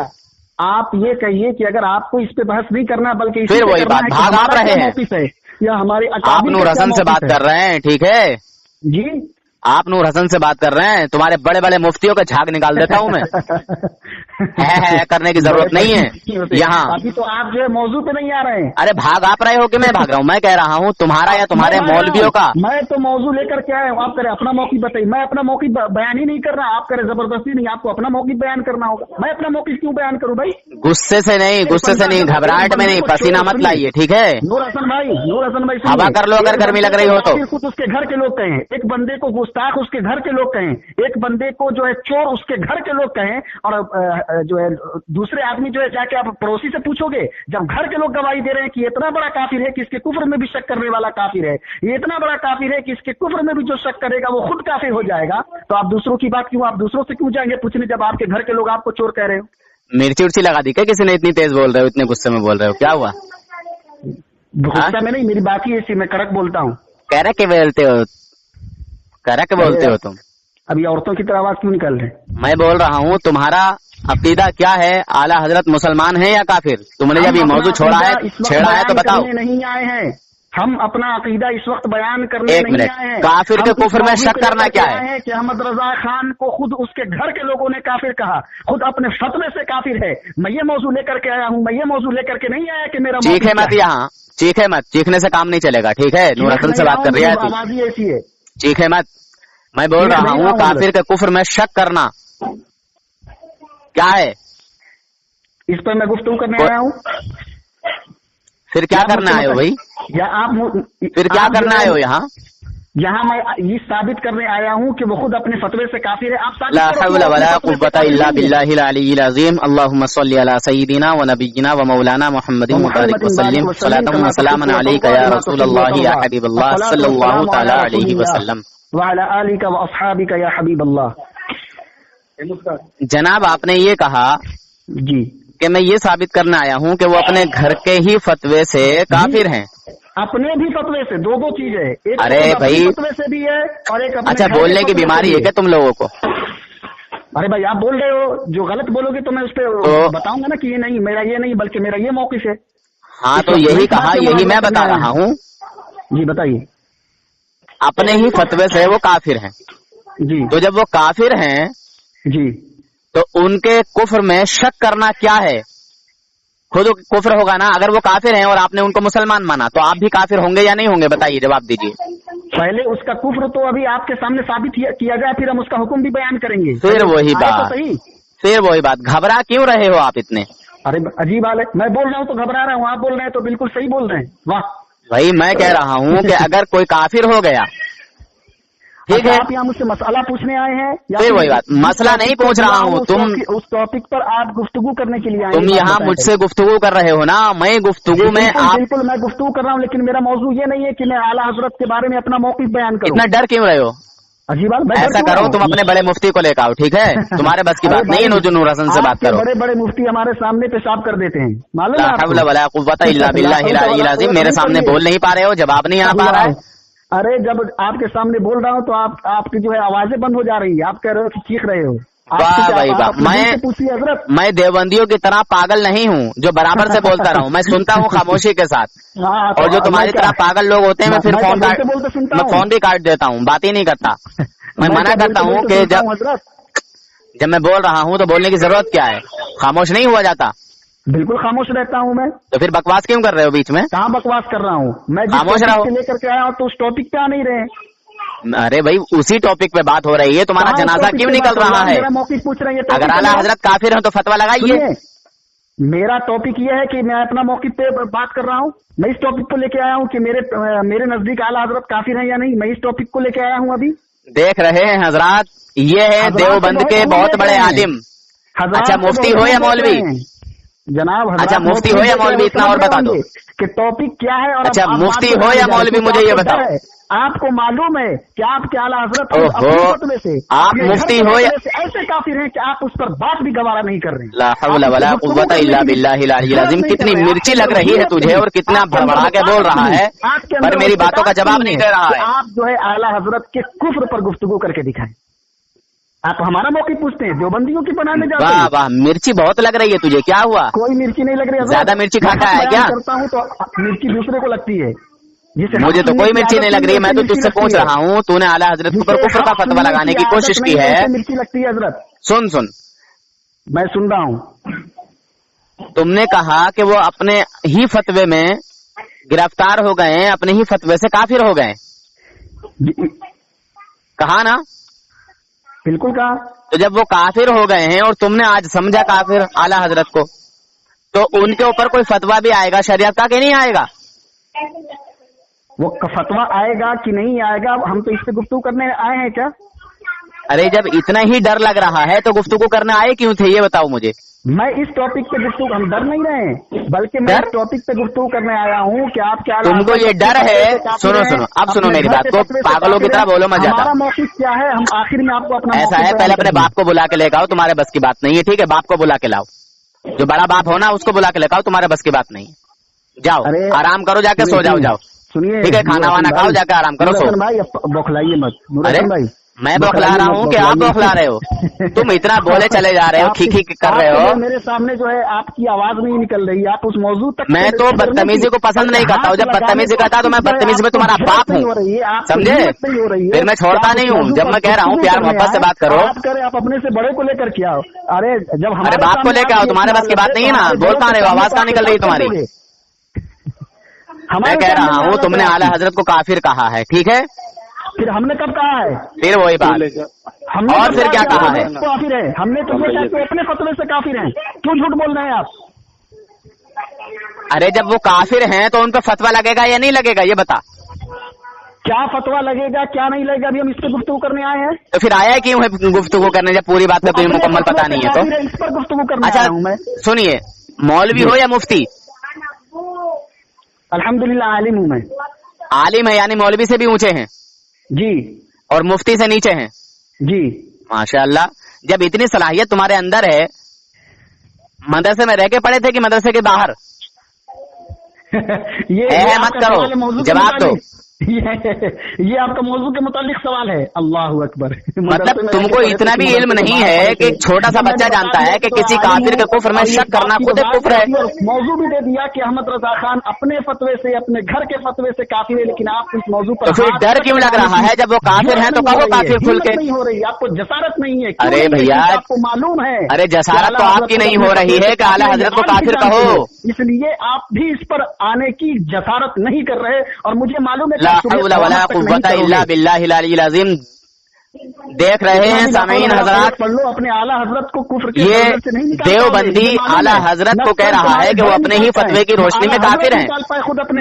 आप ये कहिए कि अगर आपको इस पे बहस नहीं करना बल्कि फिर वही बात, भाग आप रहे हैं या हमारे आप नूर हसन से बात कर रहे हैं, ठीक है जी। आप नूर हसन से बात कर रहे हैं। तुम्हारे बड़े बड़े मुफ्तियों का झाग निकाल देता हूँ मैं। है करने की जरूरत नहीं है यहाँ। अभी तो आप जो है मौजू पे नहीं आ रहे हैं। अरे भाग आप रहे हो कि मैं भाग रहा हूँ? मैं कह रहा हूँ तुम्हारा या तुम्हारे मौलवियों का। मैं तो मौजू लेकर के आया हूँ, आप करें अपना मौक़िफ़ बताइए। मैं अपना मौक़िफ़ बयान ही नहीं कर रहा, आप करें जबरदस्ती नहीं, आपको अपना मौक़िफ़ बयान करना होगा। मैं अपना मौक़िफ़ क्यों बयान करूँ भाई? गुस्से से नहीं, गुस्से से नहीं, घबराहट में नहीं, पसीना मत लाइए, ठीक है? नूर हसन भाई हवा कर लो अगर गर्मी लग रही हो तो। खुद उसके घर के लोग कहें, एक बंदे को गुस्ताख उसके घर के लोग कहें, एक बंदे को जो है चोर उसके घर के लोग कहें, और जो है दूसरे आदमी जो है जाके आप पड़ोसी से पूछोगे, जब घर के लोग गवाही दे रहे हैं कि इतना बड़ा काफिर है कि इसके कुफ्र में भी शक करने वाला काफिर है, ये इतना बड़ा काफिर है कि इसके कुफ्र में भी जो शक करेगा वो खुद काफिर हो जाएगा, तो आप दूसरों की बात क्यों, आप दूसरों से क्यों जाएंगे पूछने जब आपके घर के लोग आपको चोर कह रहे हो? मिर्ची उर्ची लगा दी क्या किसी ने? इतनी तेज बोल रहे हो, इतने गुस्से में बोल रहे हो, क्या हुआ? गुस्सा में नहीं, मेरी बात ही ऐसी, मैं कड़क बोलता हूँ। कड़क बोलते हो तुम। अभी औरतों की तरह आवाज क्यों निकल रहे? मैं बोल रहा हूँ तुम्हारा अकीदा क्या है? आला हजरत मुसलमान है या काफिर? तुमने जब ये मौजू छेड़ा है तो बताओ। नहीं आए हैं हम, अपना अकीदा इस वक्त बयान करने एक नहीं मिनट, आए हैं। काफिर के कुफ्र में शक करना क्या है? कि अहमद रजा खान को खुद उसके घर के लोगों ने काफिर कहा, खुद अपने फतवे से काफिर है। मैं ये मौजू लेकर के आया हूँ, मैं ये मौजू लेकर के नहीं आया कि मेरा चीखे मत यहाँ, चीखे मत, चीखने से काम नहीं चलेगा, ठीक है? नूर हसन से बात कर रही है तू, आवाज ही ऐसी है। चीखे मत। मैं बोल रहा हूँ काफिर के कुफ्र में शक करना क्या है? इस पर मैं गुफ्तगू करने आया हूँ। फिर क्या करना आए हो भाई? या आप फिर क्या करना आए हो यहाँ? यहाँ मैं ये साबित करने आया हूँ कि वो खुद अपने फतवे से काफिर है। आप ला हौला वला कुव्वता इल्ला बिल्लाहिल अलिय्यिल अज़ीम। अल्लाहुम्मा सल्लि अला सय्यिदिना व नबिय्यिना व मौलाना मुहम्मदिन व बारिक व सल्लिम सलातन व सलामन अलैका या रसूलल्लाह या हबीबल्लाह सल्लल्लाहु तआला अलैहि वसल्लम व अला आलिका व अस्हाबिका या हबीबल्लाह। जनाब, आपने ये कहा जी कि मैं ये साबित करने आया हूँ कि वो अपने घर के ही फतवे से काफिर हैं। अपने भी फतवे से दो चीज है, एक अरे भाई, फतवे से भी है और एक अपने अच्छा, बोलने की बीमारी है क्या तुम लोगों को? अरे भाई, आप बोल रहे हो, जो गलत बोलोगे तो मैं उस पर बताऊंगा ना कि ये नहीं, मेरा ये नहीं, बल्कि मेरा ये मौक़िफ़ है। हाँ, तो यही कहा, यही मैं बता रहा हूँ। जी बताइए। अपने ही फतवे से वो काफिर हैं जी। तो जब वो काफिर हैं जी, तो उनके कुफ्र में शक करना क्या है? खुद कुफ्र होगा ना। अगर वो काफिर हैं और आपने उनको मुसलमान माना तो आप भी काफिर होंगे या नहीं होंगे? बताइए, जवाब दीजिए। पहले उसका कुफ्र तो अभी आपके सामने साबित किया जाए, फिर हम उसका हुक्म भी बयान करेंगे। फिर वही बात, सही, फिर वही बात। घबरा क्यों रहे हो आप इतने? अरे अजीब हाल है, मैं बोल रहा हूँ तो घबरा रहा हूँ, आप बोल रहे हैं तो बिल्कुल सही बोल रहे हैं। वाह भाई, मैं कह रहा हूँ कि अगर कोई काफिर हो गया, ठीक है, आप यहाँ मुझसे मसला पूछने आए हैं या फिर वही बात। मसला नहीं पूछ रहा हूँ, तुम उस टॉपिक पर आप गुफ्तगू करने के लिए आए। तुम यहाँ मुझसे गुफ्तगू कर रहे हो ना। मैं गुफ्तगू में आप बिल्कुल मैं गुफ्तगू कर रहा हूँ, लेकिन मेरा मौजू ये नहीं है कि मैं आला हजरत के बारे में अपना मौक़िफ़ बयान करूँ। इतना डर क्यों रहे हो? अजीब बात, ऐसा करो, तुम अपने बड़े मुफ्ती को लेकर आओ, ठीक है? तुम्हारे बस की बात नहीं, नूर हसन से बात करो। बड़े बड़े मुफ्ती हमारे सामने पेशाब कर देते हैं, मालूम है? ला हौला वला कुव्वता इल्ला बिल्लाहिल अलिय्यिल अज़ीम। मेरे सामने बोल नहीं पा रहे हो, जवाब नहीं आ पा रहा है। अरे जब आपके सामने बोल रहा हूँ तो आपकी जो है आवाजें बंद हो जा रही है, आप कह रहे हो कि चीख रहे हो। वाह भाई वाह, मैं देवबंदियों की तरह पागल नहीं हूँ जो बराबर से बोलता रहा हूँ। मैं सुनता हूँ खामोशी के साथ, और जो तुम्हारी तरह पागल लोग होते हैं मैं फिर फोन भी काट देता हूँ, बात ही नहीं करता। मैं मना करता हूँ कि जब मैं बोल रहा हूँ तो बोलने की जरूरत क्या है? खामोश नहीं हुआ जाता? बिल्कुल खामोश रहता हूँ मैं। तो फिर बकवास क्यों कर रहे हो बीच में? कहाँ बकवास कर रहा हूँ मैं? खामोश रहो। लेकर के आया हूँ तो उस टॉपिक पे आ नहीं रहे। अरे भाई, उसी टॉपिक पे बात हो रही है, तुम्हारा जनाजा क्यों निकल रहा है? मेरा मौक़िफ़ पूछ रहे हैं। अगर आला हजरत काफिर हो तो फतवा लगाइए। मेरा टॉपिक ये है कि मैं अपना मौक़िफ़ पे बात कर रहा हूँ। मैं इस टॉपिक को लेके आया हूँ कि मेरे नजदीक आला हजरत काफिर है या नहीं। मैं इस टॉपिक को लेके आया हूँ अभी। देख रहे हैं हजरात, ये है देवबंद के बहुत बड़े आलिम। अच्छा, मुफ्ती हो या मौलवी? जनाब, अच्छा, मुफ्ती हो या मौलवी, इतना और बता दो कि टॉपिक क्या है। और अच्छा, मुफ्ती हो या मौलवी, मुझे ये बताओ। आपको मालूम है कि आपके आला हजरत ओहो, से आप मुफ्ती हो या ऐसे काफिर हैं कि आप उस पर बात भी गवारा नहीं कर रहे। ला हौला वला कुव्वता इल्ला बिल्लाहिल अलिय्यिल अज़ीम। कितनी मिर्ची लग रही है तुझे और कितना भड़बड़ा के बोल रहा है, पर मेरी बातों का जवाब नहीं दे रहा है। आप जो है आला हजरत के कुफ्र पर गुफ्तगू करके दिखाएं। आप हमारा मौक़िफ़ पूछते हैं, देवबंदियों की बनाने जाते हैं। वाह वाह, मिर्ची बहुत लग रही है तुझे, क्या हुआ? कोई मिर्ची नहीं लग रही है। ज्यादा मिर्ची खाता है क्या? करता हूँ तो मिर्ची दूसरे को लगती है। मुझे तो कोई मिर्ची नहीं लग रही है। मैं तो तुझसे पूछ रहा हूँ, तूने आला हजरत के ऊपर कुफ्र का फतवा लगाने की कोशिश की है। मिर्ची लगती है हजरत। सुन, मैं सुन रहा हूँ। तुमने कहा कि वो अपने ही फतवे में गिरफ्तार हो गए हैं, अपने ही फतवे से काफिर हो गए। कहा ना? बिल्कुल कहा। तो जब वो काफिर हो गए हैं और तुमने आज समझा काफिर आला हजरत को, तो उनके ऊपर कोई फतवा भी आएगा शरीयत का कि नहीं आएगा? वो फतवा आएगा कि नहीं आएगा, हम तो इस पे गुफ्तगू करने आए हैं क्या? अरे जब इतना ही डर लग रहा है तो गुफ्तगू करने आए क्यों थे, ये बताओ मुझे। मैं इस टॉपिक पे गुफ्तगू, हम डर नहीं रहे हैं, बल्कि मैं इस टॉपिक पे गुफ्तगू करने आया हूँ कि आप क्या, तुमको ये डर है? सुनो, अब सुनो मेरी बात को, पागलों की तरह बोलो मत ज्यादा। हमारा मौक़िफ़ क्या है, हम आखिर में आपको अपना ऐसा है, पहले अपने बाप को बुला के लेकर आओ, तुम्हारे बस की बात नहीं है, ठीक है? बाप को बुला के लाओ, जो बड़ा बाप हो ना उसको बुला के लेकर आओ, तुम्हारे बस की बात नहीं है। जाओ, आराम करो, जाके सो जाओ। जाओ, सुनिए, ठीक है? खाना वाना खाओ, जाकर आराम करो, सो। भाई बौखलाइए मत, नूर हसन भाई, میں बौखला रहा हूँ कि आप बौखला रहे हो? तुम इतना बोले चले जा रहे हो, खी कर रहे हो। मेरे सामने जो है आपकी आवाज नहीं निकल रही, आप उस मौजूद तक। मैं तो बदतमीजी को पसंद नहीं करता हूँ, जब बदतमीजी करता तो मैं बदतमीजी में तुम्हारा बाप हूँ, समझे? फिर मैं छोड़ता नहीं हूँ, जब मैं कह रहा हूँ प्यार मोहब्बत से बात करो। आप अपने से बड़े को लेकर के आओ। अरे जब हमारे बाप को लेकर आओ, तुम्हारे बस की बात नहीं है ना, बोल कहाँ रहे हो, आवाज कहाँ निकल रही तुम्हारी? मैं कह रहा हूँ तुमने आला हजरत को काफिर कहा है, ठीक है? फिर हमने कब कहा है? फिर वही बात, और फिर क्या कहा है? काफिर है, हमने तो ये कहा कि अपने फतवे से काफिर हैं, क्यों झूठ बोल रहे हैं आप? अरे जब वो काफिर हैं तो उन पर फतवा लगेगा या नहीं लगेगा, ये बता। क्या फतवा लगेगा क्या नहीं लगेगा, अभी हम इस पर गुफ्तगू करने आए हैं। तो फिर आया क्यों है गुफ्तगू करने, जब पूरी बात का तुम्हें मुकम्मल पता नहीं है तो? इस पर गुफ्तगू करने आया हूं मैं। सुनिए, मौलवी हो या मुफ्ती? अल्हम्दुलिल्लाह आलिम हूं मैं। आलिम है यानी मौलवी से भी ऊंचे हैं जी, और मुफ्ती से नीचे हैं जी। माशाअल्लाह। जब इतनी सलाहियत तुम्हारे अंदर है, मदरसे में रह के पढ़े थे कि मदरसे के बाहर? ये मत करो, जवाब दो। ये आपका मौजू के मुतालिक सवाल है। अल्लाह अकबर। मतलब तुमको इतना भी इल्म नहीं है कि छोटा सा बच्चा जानता है कि किसी काफिर के कुफ्र में शक करना खुद एक कुफ्र है। मौजू भी दे दिया कि अहमद रजा खान अपने फतवे से, अपने घर के फतवे से काफिर है, लेकिन आप इस मौजू पर तो फिर डर क्यों लग रहा है? जब वो काफिर हैं तो कहो काफिर खुल के। नहीं हो रही, आपको जसारत नहीं है। अरे भैया आपको मालूम है। अरे जसारत तो आपकी नहीं हो रही है कि आला हजरत को काफिर कहो, इसलिए आप भी इस पर आने की जसारत नहीं कर रहे। और मुझे मालूम है ला हौला वला कुव्वता इल्ला बिल्लाहिल अलील अज़ीम। देख रहे हैं सामीन हजरात, पढ़ लो अपने आला हजरत को कुफ्र के ये से नहीं निकाल देवबंदी आला हजरत को कह रहा है कि वो अपने ही फतवे की रोशनी में काफिर हैं,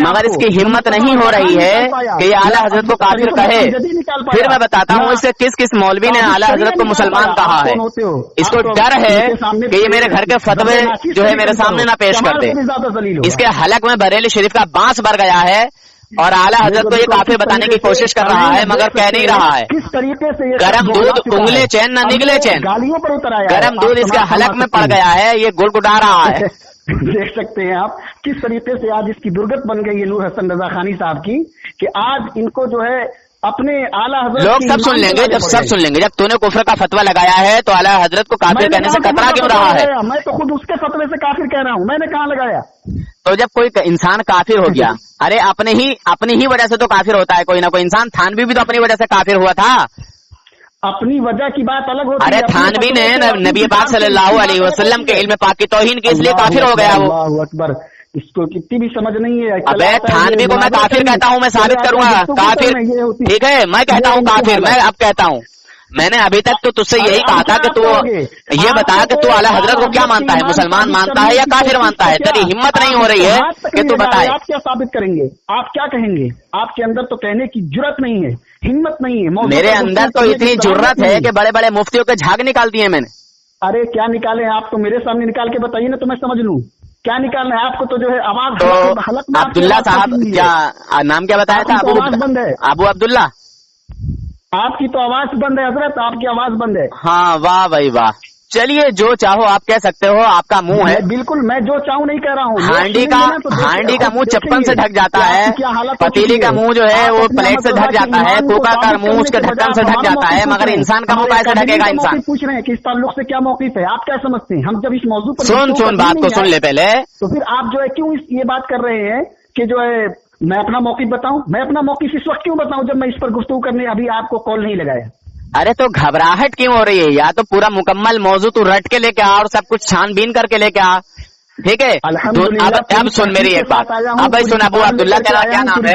मगर इसकी हिम्मत नहीं हो रही है कि ये आला हजरत को काफिर कहे। फिर मैं बताता हूँ इससे किस किस मौलवी ने आला हजरत को मुसलमान कहा है। इसको डर है कि ये मेरे घर के फतवे जो है मेरे सामने ना पेश कर दे। इसके हलक में बरेली शरीफ का बांस भर गया है और आला हजरत को ये काफिर बताने की कोशिश कर रहा है, मगर कह नहीं रहा है। किस तरीके से गरम दूध उंगले चैन न निगले चैन, गालियों पर उतर आया, गरम दूध इसके हलक में पड़ गया है, ये गुड़गुड़ा रहा है। देख सकते हैं आप किस तरीके से आज इसकी दुर्गत बन गई है नूर हसन रजा खानी साहब की, कि आज इनको जो है अपने आला हजरत लोग सब सुन लेंगे, जब सब सुन लेंगे। जब तूने कुफ्र का फतवा लगाया है तो आला हजरत को काफिर कहने से कतरा क्यों रहा है? मैं तो खुद उसके फतवे से काफिर कह रहा हूँ, मैंने कहाँ लगाया? तो जब कोई इंसान काफिर हो गया, अरे अपनी ही वजह से तो काफिर होता है कोई ना कोई इंसान। थानवी भी तो अपनी वजह से काफिर हुआ था। अपनी वजह की बात अलग होती है। अरे थानवी ने नबी पाक सल्लल्लाहु अलैहि वसल्लम के इल्म पाक की तौहीन की, इसलिए काफिर हो गया वो। अल्लाहु अकबर। इसको कितनी भी समझ नहीं है। अबे थानवी को मैं काफिर कहता हूँ, मैं साबित करूंगा काफिर, ठीक है? मैं कहता हूँ काफिर, मैं अब कहता हूँ। मैंने अभी तक तो तुझसे यही कहा था कि तू ये बता कि तू आला हजरत को क्या मानता है, मुसलमान मानता है या काफिर मानता है? तेरी हिम्मत नहीं हो रही है कि तू बताए। आप क्या साबित करेंगे? आप क्या कहेंगे? आपके अंदर तो कहने की जुर्रत नहीं है, हिम्मत नहीं है। मेरे अंदर तो इतनी जुर्रत है कि बड़े बड़े मुफ्तियों के झाग निकाल दिए मैंने। अरे क्या निकाले? आप तो मेरे सामने निकाल के बताइए ना, तो मैं समझ लूँ क्या निकालना है आपको। तो जो है आवाज तो अब्दुल्ला साहब, क्या नाम क्या बताया था? आवाज बंद है। अबू अब्दुल्ला, आपकी तो आवाज बंद है हजरत, आपकी आवाज बंद है। हाँ वाह भाई वाह। चलिए जो चाहो आप कह सकते हो, आपका मुंह है। बिल्कुल, मैं जो चाहूँ नहीं कह रहा हूँ। हांडी का मुंह चप्पन से ढक जाता है, पतीली का मुंह जो है वो प्लेट से ढक जाता है, कुकर का मुंह उसके ढक्कन से ढक जाता है, मगर इंसान का मुंह कैसे ढकेगा? इंसान पूछ रहे हैं कि इस ताल्लुक से क्या मौक़िफ़ है, आप क्या समझते हैं? हम जब इस मौजू पर सुन बात को सुन ले पहले। तो फिर आप जो है क्यों ये बात कर रहे हैं कि जो है मैं अपना मौक़िफ़ बताऊं? मैं अपना मौक़िफ़ इस वक्त क्यों बताऊं जब मैं इस पर गुफ्तगू करने अभी आपको कॉल नहीं लगाया? अरे तो घबराहट क्यों हो रही है? या तो पूरा मुकम्मल मौजू तू रट के लेके आ और सब कुछ छानबीन करके लेके आ, ठीक है? अब सुन मेरी एक बात। अब भाई सुन, अबू अब्दुल्ला तेरा क्या नाम है?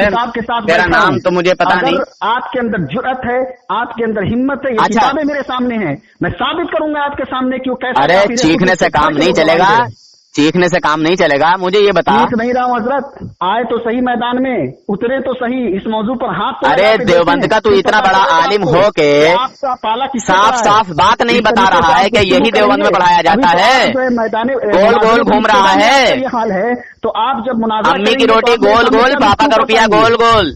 तेरा नाम तो मुझे पता नहीं। आपके अंदर जुर्रत है, आपके अंदर हिम्मत है, ये किताबें मेरे सामने हैं, मैं साबित करूंगा आपके सामने क्यों कैसे। अरे चीखने से काम नहीं चलेगा, चीखने से काम नहीं चलेगा। मुझे ये बता। चीख नहीं रहा हूँ हजरत, आए तो सही मैदान में, उतरे तो सही इस मौजू पर हाथ। अरे देवबंद का तू इतना बड़ा आलिम हो के साफ बात नहीं बता रहा है कि यही देवबंद में पढ़ाया जाता है? मैदान गोल गोल घूम रहा है। ये हाल है तो आप जब मुनाज़रा अम्मी की रोटी गोल गोल, पापा का रुपया गोल गोल,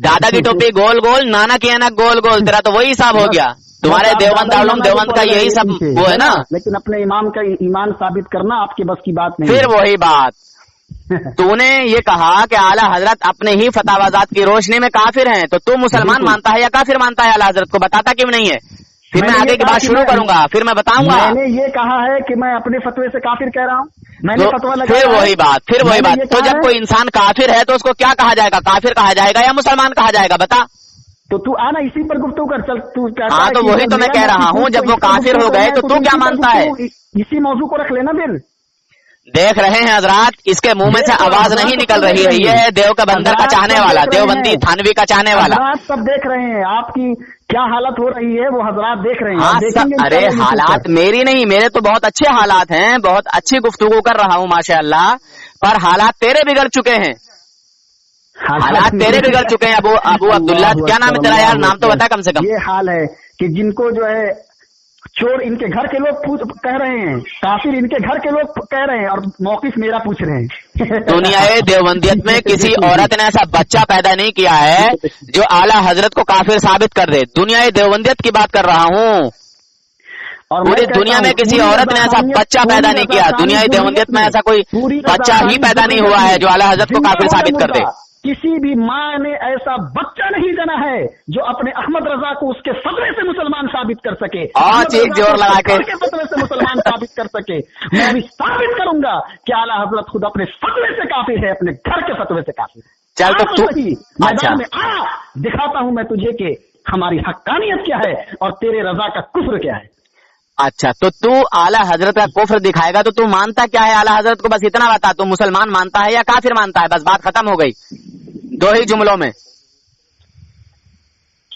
दादा की टोपी गोल गोल, नाना की अनक गोल गोल, तेरा तो वही हिसाब हो गया। तुम्हारे देवबंद का यही सब वो है ना। लेकिन अपने इमाम का ईमान साबित करना आपके बस की बात नहीं। फिर वही बात, तूने ये कहा कि आला हजरत अपने ही फतावाजात की रोशनी में काफिर हैं, तो तू मुसलमान मानता है या काफिर मानता है? आला हजरत को बताता क्यों नहीं है? फिर मैं आगे की बात शुरू करूंगा, फिर मैं बताऊंगा। मैंने ये कहा है कि मैं अपने फतवे से काफिर कह रहा हूँ, मैंने फतवा लगाया। फिर वही बात, तो जब कोई इंसान काफिर है तो उसको क्या कहा जाएगा? काफिर कहा जाएगा या मुसलमान कहा जाएगा? बता। तो तू आना इसी पर गुफ्तगू कर, चल तू क्या? हाँ, तो वही तो मैं कह रहा हूँ, जब वो काफिर हो गए तो तू क्या मानता है? इसी मौजू को रख लेना फिर। देख रहे हैं हजरात, इसके मुंह में से आवाज नहीं निकल रही है। ये है देव का बंदर का चाहने वाला, देवबंदी थानवी का चाहने वाला। हजरात सब देख रहे हैं आपकी क्या हालत हो रही है, वो हजरात देख रहे हैं। हाँ, अरे हालात मेरी नहीं, मेरे तो बहुत अच्छे हालात हैं, बहुत अच्छी गुफ्तगू कर रहा हूँ माशाअल्लाह, पर हालात तेरे बिगड़ चुके हैं। हालात तेरे बिगड़ चुके हैं। अबू अब्दुल्ला, क्या नाम है तेरा यार? नाम तो बता कम से कम। ये हाल है कि जिनको जो है चोर इनके घर के लोग कह रहे हैं, काफिर इनके घर के लोग कह रहे हैं, और मौकिफ मेरा पूछ रहे हैं। दुनिया देवबंदियत में किसी औरत ने ऐसा बच्चा पैदा नहीं किया है जो आला हजरत को काफिर साबित कर दे। दुनिया देवबंदियत की बात कर रहा हूँ, और पूरी दुनिया में किसी औरत ने ऐसा बच्चा पैदा नहीं किया। दुनिया देवबंदियत में ऐसा कोई बच्चा ही पैदा नहीं हुआ है जो आला हजरत को काफिर साबित कर दे। किसी भी माँ ने ऐसा बच्चा नहीं जना है जो अपने अहमद रजा को उसके फतवे से मुसलमान साबित कर सके, और एक जोर लगा के फतवे से मुसलमान साबित कर सके। मैं भी साबित करूंगा कि आला हजरत खुद अपने फतवे से काफिर है, अपने घर के फतवे से काफिर है। चल तो तू अच्छा में दिखाता हूं मैं तुझे कि हमारी हक्कानियत क्या है और तेरे रजा का कुफ्र क्या है। अच्छा, तो तू आला हजरत का कुफ्र दिखाएगा तो तू मानता क्या है आला हजरत को? बस इतना बता, तू मुसलमान मानता है या काफिर मानता है? बस बात खत्म हो गई, दो ही जुमलों में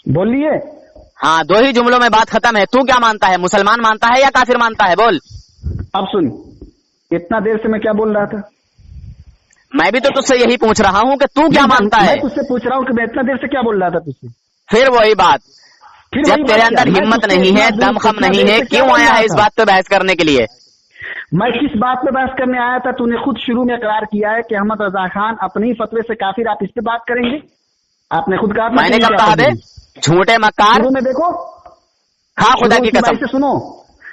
बोलिए। हाँ, दो ही जुमलों में बात खत्म है। तू क्या मानता है? मुसलमान मानता है या काफिर मानता है? बोल। अब सुन, इतना देर से मैं क्या बोल रहा था? मैं भी तो तुझसे यही पूछ रहा हूँ कि तू क्या मानता है। मैं तुझसे पूछ रहा हूँ कि मैं इतना देर से क्या बोल रहा था तुझसे। फिर वही बात, जब तेरे अंदर हिम्मत नहीं है, दमखम नहीं है, क्यों आया है इस बात पे बहस करने के लिए? मैं किस बात पे बहस करने आया था? तूने खुद शुरू में इकरार किया है कि अहमद रजा खान अपने ही फतवे से काफिर, आप इस पे बात करेंगे? आपने खुद कहा। मैंने कब कहा बे? झूठे मक्कार। शुरू में देखो, खा खुदा की कसम, से सुनो,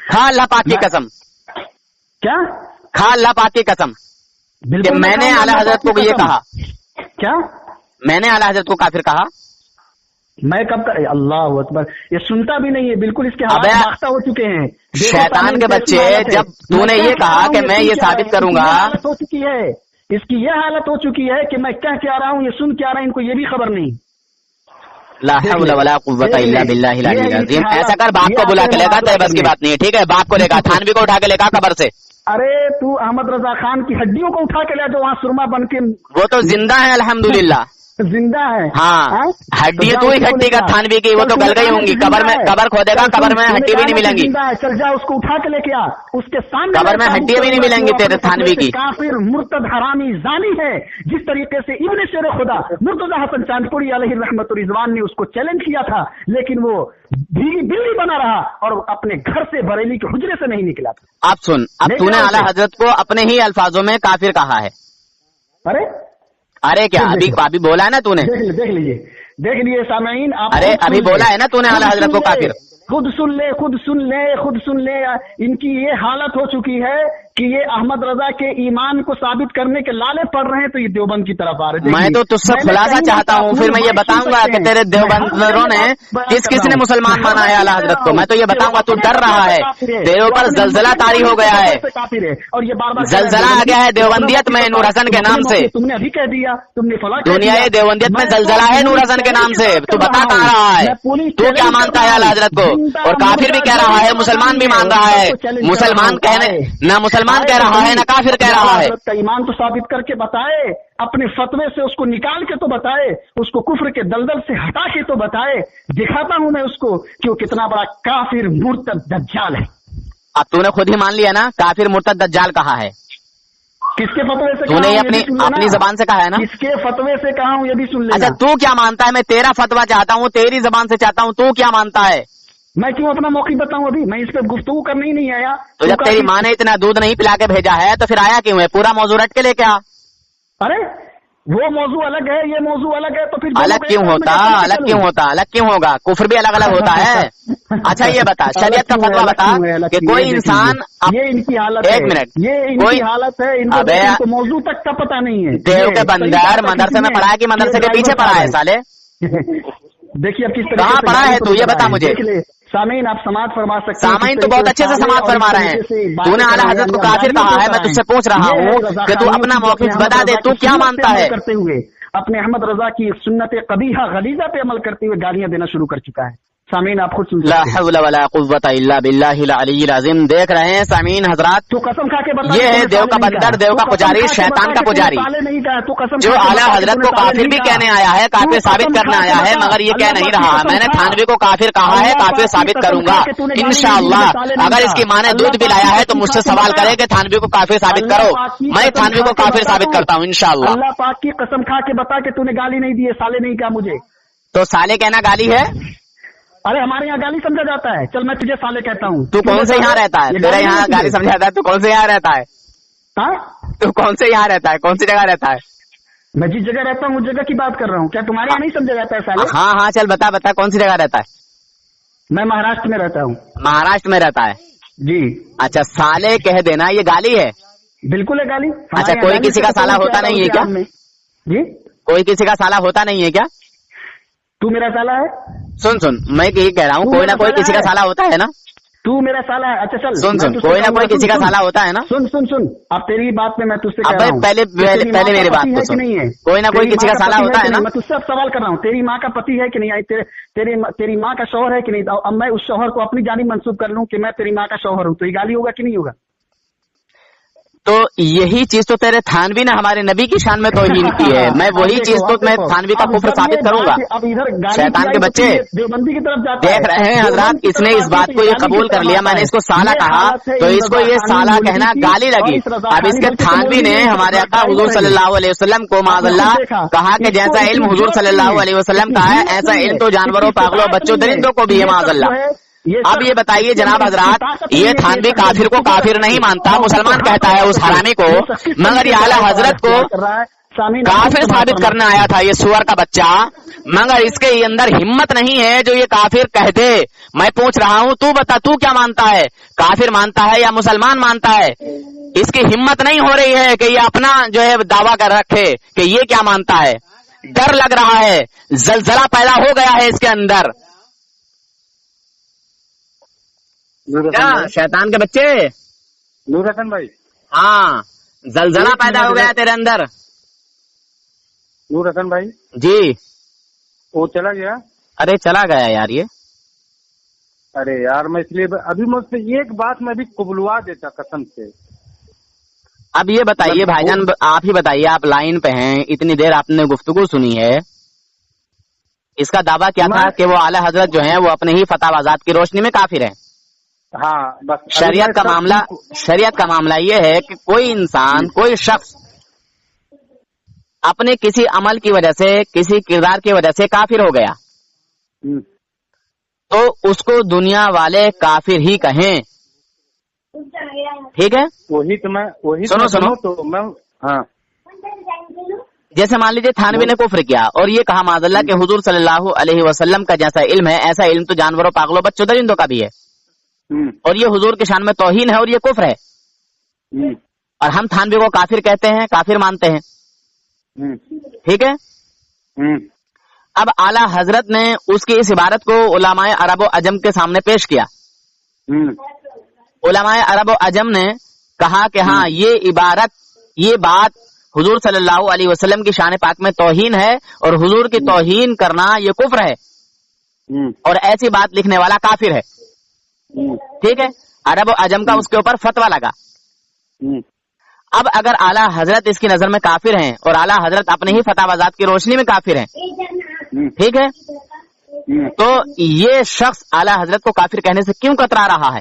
खा अल्लाह पाक की कसम। क्या? खा अल्लाह पाक की कसम कि मैंने आला हजरत को ये कहा। क्या? मैंने आला हजरत को काफिर कहा? मैं कब का? अल्लाह अकबर, ये सुनता भी नहीं है बिल्कुल, इसके हाथ बाख्ता हो चुके हैं शैतान के बच्चे। जब तूने ये कहा कि मैं ये साबित करूंगा, हो चुकी है इसकी ये हालत हो चुकी है कि मैं क्या रहा हूँ, ये सुन क्या रहा है, इनको ये भी खबर नहीं। ला हौला वला कुव्वता इल्ला बिल्लाहिल अलील अज़ीम। ऐसा कर, बाप को बुला के लेगा, तेरे बस की बात नहीं है, ठीक है? बाप को लेगा, थानवी को उठा के लेगा कब्र से। अरे तू अहमद रजा खान की हड्डियों को उठा के ले, जो वहाँ सुरमा बन के, वो तो जिंदा है अल्हम्दुलिल्लाह, जिंदा है। हाँ, हड्डी तू ही हड्डी का थानवी की, वो तो गल गई होंगी। कबर खोदेगा, कबर में हड्डी भी नहीं मिलेंगी। चल जा, उसको उठा के लेके आ, उसके सामने कबर में हड्डी भी नहीं मिलेंगी तेरे थानवी की। काफिर मुर्तद हरामी जानी है। जिस तरीके से इब्ने शेर खुदा मुर्तजा हसन चांदपुरी अलैहि रहमत रिजवान ने उसको चैलेंज किया था, लेकिन वो भीगी बिल्ली बना रहा और अपने घर से बरेली के हुजरे से नहीं निकला था। अब सुन, अब तूने आला हजरत को अपने ही अल्फाजों में काफिर कहा है। अरे क्या अभी बोला है ना तूने? देख लीजिए सामईन, आप अरे अभी बोला है ना तूने आला हजरत को काफिर। खुद सुन ले इनकी ये हालत हो चुकी है कि ये अहमद रजा के ईमान को साबित करने के लाले पड़ रहे हैं, तो ये देवबंद की तरफ आ रहे हैं। मैं तो तुझसे खुलासा चाहता हूँ, फिर मैं ये बताऊंगा कि तेरे देवबंदरों ने किसने मुसलमान माना है आला हजरत को। मैं तो ये बताऊंगा, तू डर रहा है, तेरे ऊपर जलजला तारी हो गया है, और ये बार बार जलजला आ गया है देवबंदियत में नूर हसन के नाम से। तुमने अभी कह दिया, तुमने दुनिया देवबंदियत में जलजला है नूर हसन के नाम से। तू बता कहाँ रहा है? तू क्या मानता है आला हजरत को? और काफिर भी कह रहा है, मुसलमान भी मान रहा है। मुसलमान ना मुसलमान कह रहा है, ना काफिर कह रहा है। का ईमान तो साबित करके बताए, अपने फतवे से उसको निकाल के तो बताए, उसको कुफ्र के दलदल से हटा के तो बताए। दिखाता हूं मैं उसको कि वो कितना बड़ा काफिर मुर्तद दज्जाल है। अब तूने खुद ही मान लिया ना, काफिर मुर्तद दज्जाल कहा है। किसके फतवे से? तूने अपनी जबान से कहा है ना? किसके फतवे से कहा हूँ ये भी सुन लेना। अच्छा, तू क्या मानता है? मैं तेरा फतवा चाहता हूँ, तेरी जबान से चाहता हूँ, तू क्या मानता है? मैं क्यों अपना मौक़िफ़ बताऊं? अभी मैं इस पे गुफ्तगू करने ही नहीं आया। तो जब तेरी माँ ने इतना दूध नहीं पिला के भेजा है तो फिर आया क्यों है? पूरा मौजू रट के लेके आ। अरे वो मौजू अलग है, ये मौजू अलग है, तो फिर अलग क्यों होता, अलग क्यों होता, अलग क्यों होगा? कुफ्र भी अलग अलग होता है। अच्छा ये बता, शरीयत का फतवा बता कि कोई इंसान, ये इनकी हालत, एक मिनट, ये इनकी हालत है, इनको मौजू तक का पता नहीं है। देव के बंदर मदरसे में पढ़ा है कि मदरसे के पीछे पढ़ा है साले? देखिए अब किस तरह कहाँ पढ़ा है तू, ये बता मुझे। सामीन आप समाज फरमा सकते हैं। सामीन तो बहुत अच्छे से समाज फरमा रहे हैं। तूने आला हजरत को काफिर कहा है, मैं तुझसे पूछ रहा हूँ कि तू अपना मौक़िफ़ बता दे, तू क्या मानता है? करते हुए अपने अहमद रजा की सुन्नत कबीहा गलीजा पे अमल करते हुए गालियां देना शुरू कर चुका है। सामीन आप खुद सुन ला हौला वला कुव्वता इल्ला बिल्लाहिल अलीय्यिल अज़ीम। देख रहे हैं सामीन हजरात, तो कसम खा के बता, ये है देव का बंदर, देव का पुजारी, शैतान का पुजारी, जो आला हजरत को काफिर भी कहने आया है, काफिर साबित करने आया है, मगर ये कह नहीं रहा मैंने थानवी को काफिर कहा है, काफिर साबित करूंगा इंशाअल्लाह। अगर इसकी माँ ने दूध पिलाया है तो मुझसे सवाल करे कि थानवी को काफिर साबित करो, मैं थानवी को काफिर साबित करता हूँ इंशाअल्लाह। अल्लाह पाक की कसम खा के बता कि तूने गाली नहीं दी है, साले नहीं कहा मुझे। तो साले कहना गाली है? अरे हमारे यहाँ गाली समझा जाता है। चल मैं तुझे साले कहता हूँ। तू कौन से यहाँ रहता है? तेरे यहाँ गाली समझा जाता है? तू कौन से यहाँ रहता है? तू कौन से यहाँ रहता है? कौन सी जगह रहता है? मैं जिस जगह रहता हूँ उस जगह की बात कर रहा हूँ। क्या तुम्हारे यहाँ नहीं समझा जाता है साले? हाँ हाँ चल बता बता, कौन सी जगह रहता है? मैं महाराष्ट्र में रहता हूँ। महाराष्ट्र में रहता है जी। अच्छा, साले कह देना ये गाली है? बिल्कुल है गाली। अच्छा, कोई किसी का साला होता नहीं है क्या? जी, कोई किसी का साला होता नहीं है क्या? तू मेरा साला है? सुन सुन, मैं यही कह रहा हूँ, कोई ना कोई किसी का साला होता है ना? तू मेरा साला है। अच्छा चल सुन सुन, कोई ना कोई किसी का साला होता है ना? सुन सुन सुन, अब तेरी बात में मैं तुझसे कह अब रहा हूँ, पहले मेरी बात तो सुन। कोई ना कोई किसी का साला होता है ना? मैं तुझसे अब सवाल कर रहा हूँ, तेरी माँ का पति है कि नहीं? तेरी माँ का शौहर है कि नहीं? अब मैं उस शौहर को अपनी जानिब मंसूब कर लूँ कि मैं तेरी माँ का शौहर हूँ, तो ये गाली होगा कि नहीं होगा? तो यही चीज तो तेरे थानवी ने हमारे नबी की शान में तौहीन की है। मैं वही चीज तो मैं थानवी का कुफ्र साबित करूंगा। शैतान के बच्चे देवबंदी की तरफ जाते देख रहे हैं हजरात, इसने इस बात को ये कबूल कर लिया, मैंने इसको साला कहा तो इसको ये साला कहना गाली लगी। अब इसके थानवी ने हमारे आका हुजूर सल्लल्लाहु अलैहि वसल्लम को माज़अल्लाह कहा कि जैसा इल्म हुजूर सल्लल्लाहु अलैहि वसल्लम का है, ऐसा इल्म तो जानवरों, पागलों, बच्चों, दरिंदों को भी है माज़अल्लाह। अब ये बताइए जनाब हजरात, ये थानवी काफिर को काफिर नहीं मानता, मुसलमान कहता है उस हरामी को, मगर ये आला हजरत को काफिर साबित करने आया था ये सुअर का बच्चा, मगर इसके अंदर हिम्मत नहीं है जो ये काफिर कह दे। मैं पूछ रहा हूँ, तू बता, तू क्या मानता है? काफिर मानता है या मुसलमान मानता है? इसकी हिम्मत नहीं हो रही है कि ये अपना जो है दावा कर रखे कि ये क्या मानता है। डर लग रहा है, जलजला पैदा हो गया है इसके अंदर। क्या शैतान के बच्चे? नूर हसन भाई। हाँ, जलजला पैदा हो गया तेरे अंदर। नूर हसन भाई जी। वो चला गया? अरे चला गया यार ये। अरे यार मैं इसलिए अभी मुझसे एक बात मैं भी कुबलवा देता कसम से। अब ये बताइए भाईजान, आप ही बताइए, आप लाइन पे हैं, इतनी देर आपने गुफ्तगू सुनी है, इसका दावा क्या था कि वो आला हजरत जो हैं वो अपने ही फतावाजात की रोशनी में काफिर हैं। हाँ बस शरीयत का मामला ये है कि कोई इंसान, कोई शख्स अपने किसी अमल की वजह से, किसी किरदार की वजह से काफिर हो गया तो उसको दुनिया वाले काफिर ही कहें, ठीक है? वही सुनो तो मैं हाँ, जैसे मान लीजिए थानवी ने कुफ्र किया और ये कहा माज़अल्लाह के हुजूर सल्लल्लाहु अलैहि वसल्लम का जैसा इल्म है, ऐसा इल्म तो जानवरों, पागलों, बच्चों, दरिंदों का भी है, और ये हुजूर के शान में तौहीन है और ये कुफ्र है, और हम थानवी को काफिर कहते हैं, काफिर मानते हैं, ठीक है? अब आला हजरत ने उसकी इस इबारत को उलमाए अरब व अजम के सामने पेश किया। उलमाए अरब व अजम ने कहा कि हाँ, ये बात हुजूर सल्लल्लाहु अलैहि वसल्लम की शान पाक में तौहीन है और हुजूर की तौहीन करना ये कुफ्र है और ऐसी बात लिखने वाला काफिर है, ठीक है? अरब व अजम का उसके ऊपर फतवा लगा। अब अगर आला हजरत इसकी नजर में काफिर हैं और आला हजरत अपने ही फतावाजात की रोशनी में काफिर हैं, ठीक है, तो ये शख्स आला हजरत को काफिर कहने से क्यों कतरा रहा है?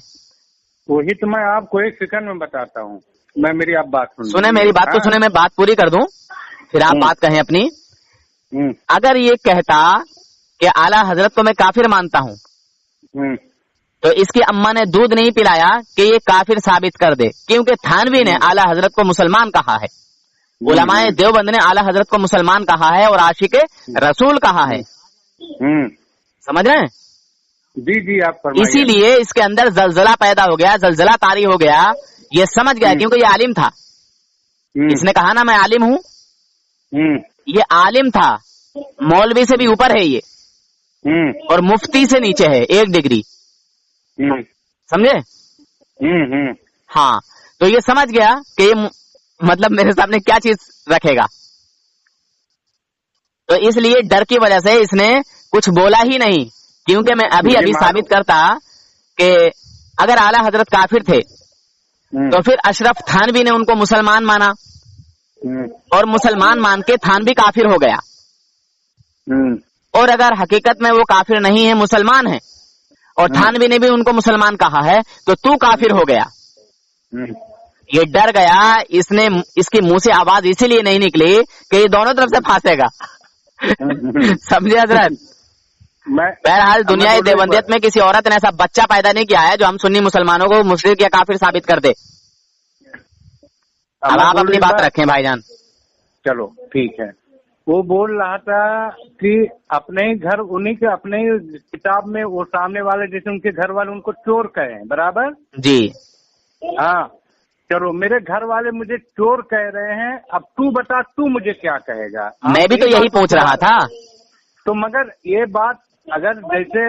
वही तो मैं आपको एक सेकंड में बताता हूँ। मैं मेरी आप बात सुने, मेरी बात तो सुने, मैं बात पूरी कर दूं फिर आप बात कहें अपनी। अगर ये कहता कि आला हजरत को मैं काफिर मानता हूँ तो इसकी अम्मा ने दूध नहीं पिलाया कि ये काफिर साबित कर दे, क्योंकि थानवी ने आला हजरत को मुसलमान कहा है। उलमाए देवबंद ने आला हजरत को मुसलमान कहा है और आशिक रसूल कहा है। समझ रहे हैं? जी जी, आप फरमाइए। इसीलिए इसके अंदर जलजला पैदा हो गया, जलजला तारी हो गया, ये समझ गया क्योंकि ये आलिम था। इसने कहा ना मैं आलिम हूँ, ये आलिम था, मौलवी से भी ऊपर है ये, और मुफ्ती से नीचे है 1 डिग्री। समझे? हाँ, तो ये समझ गया कि ये मतलब मेरे सामने क्या चीज रखेगा, तो इसलिए डर की वजह से इसने कुछ बोला ही नहीं। क्योंकि मैं अभी साबित करता कि अगर आला हजरत काफिर थे तो फिर अशरफ थानवी ने उनको मुसलमान माना, और मुसलमान मान के थानवी काफिर हो गया। और अगर हकीकत में वो काफिर नहीं है, मुसलमान है, और थानवी ने भी उनको मुसलमान कहा है, तो तू काफिर हो गया। ये डर गया, इसने इसकी मुंह से आवाज इसीलिए नहीं निकली कि ये दोनों तरफ से फांसेगा। समझे हजरत? बहरहाल दुनिया देवबंदियत में किसी औरत ने ऐसा बच्चा पैदा नहीं किया है जो हम सुन्नी मुसलमानों को मुशरिक या काफिर साबित कर दे। अब आप अपनी बात रखें भाईजान। चलो ठीक है। वो बोल रहा था कि अपने ही घर, उन्हीं के अपने ही किताब में वो सामने वाले जैसे उनके घर वाले उनको चोर कहे हैं, बराबर जी। हाँ, चलो मेरे घर वाले मुझे चोर कह रहे हैं, अब तू बता तू मुझे क्या कहेगा? मैं भी तो यही पूछ रहा था। तो मगर ये बात अगर जैसे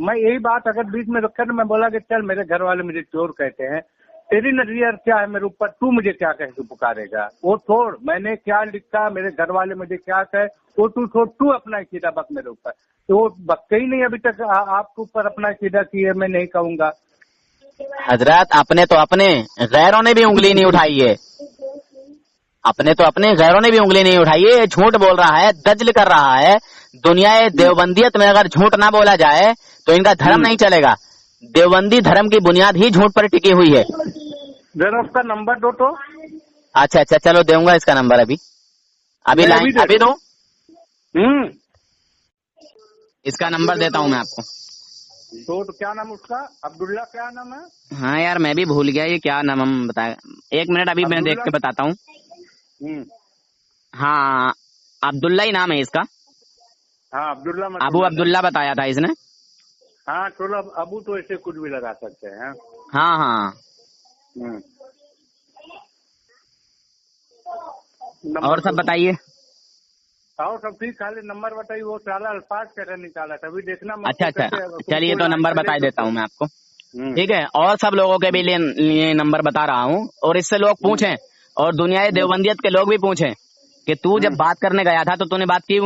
मैं यही बात अगर बीच में रखकर मैं बोला कि चल मेरे घर वाले मुझे चोर कहते हैं, तेरी नजरिया क्या है मेरे ऊपर, तू मुझे क्या कह के पुकारेगा? वो छोड़, मैंने क्या लिखा, मेरे घर वाले मुझे क्या कहे, वो तू छोड़, तू अपना अकीदा बक मेरे ऊपर। तो वो बक्के ही नहीं अभी तक आपके ऊपर अपना अकीदा की है, मैं नहीं कहूंगा। हजरत अपने तो अपने, गैरों ने भी उंगली नहीं उठाई है। अपने तो अपने, गैरों ने भी उंगली नहीं उठाई है। झूठ बोल रहा है, दजल कर रहा है। दुनिया देवबंदियत में अगर झूठ ना बोला जाए तो इनका धर्म नहीं चलेगा। देवबंदी धर्म की बुनियाद ही झूठ पर टिकी हुई है। जरा उसका नंबर दो तो। अच्छा अच्छा, चलो दूंगा इसका नंबर अभी लाइन अभी दो। इसका नंबर देता हूँ मैं आपको। तो क्या नाम उसका? अब्दुल्ला क्या नाम है? हाँ यार मैं भी भूल गया ये क्या नाम हम बताया। 1 मिनट अभी मैं देख के बताता हूँ। हाँ अब्दुल्ला ही नाम है इसका। हाँ अब्दुल्ला, अबू अब्दुल्ला बताया था इसने। हाँ चलो, अबू तो ऐसे कुछ भी लगा सकते हैं। हाँ हाँ। और सब बताइए। और सब ठीक, खाली नंबर बताइए। वो सारा अल्फाज कैसे निकाला था अभी देखना। अच्छा अच्छा, चलिए तो नंबर बता देता हूँ मैं आपको। ठीक है, और सब लोगों के भी लिए नंबर बता रहा हूँ, और इससे लोग पूछें, और दुनिया देवबंदियत के लोग भी पूछें कि तू जब बात करने गया था तो तूने बात की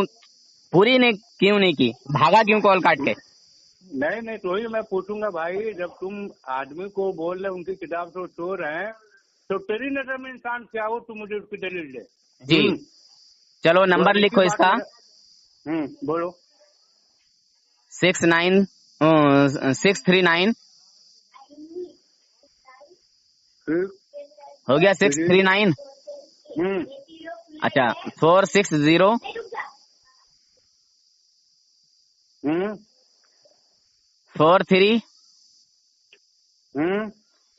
पूरी ने क्यों नहीं की, भागा क्यों कॉल काट के? नहीं तो ही मैं पूछूंगा भाई, जब तुम आदमी को बोल रहे उनकी किताब से चोर हैं, तो तेरी नजर में इंसान क्या हो, तू मुझे उसकी दलील दे। जी चलो नंबर लिखो इसका। बोलो। 639 हो गया 639। अच्छा 460 43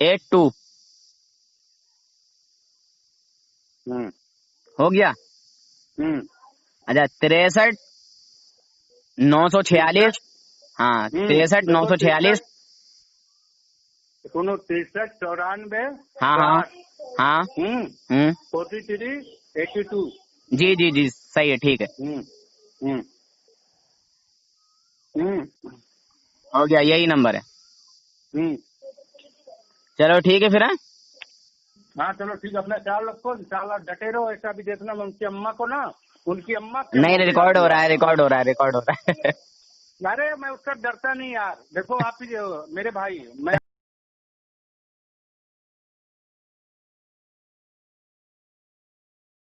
82 हो गया। अच्छा 63 946। हाँ 63 946। सुनो 63 94। हाँ हाँ हाँ 43 82। जी जी जी सही है, ठीक है। हो गया, यही नंबर है। चलो ठीक है फिर। हाँ चलो ठीक है, अपना ख्याल रखो, इंशाल्लाह डटे रहो। ऐसा भी देखना मैं उनकी अम्मा को ना, उनकी अम्मा नहीं रिकॉर्ड हो रहा है। अरे मैं उसका डरता नहीं यार। देखो आप ही मेरे भाई, मैं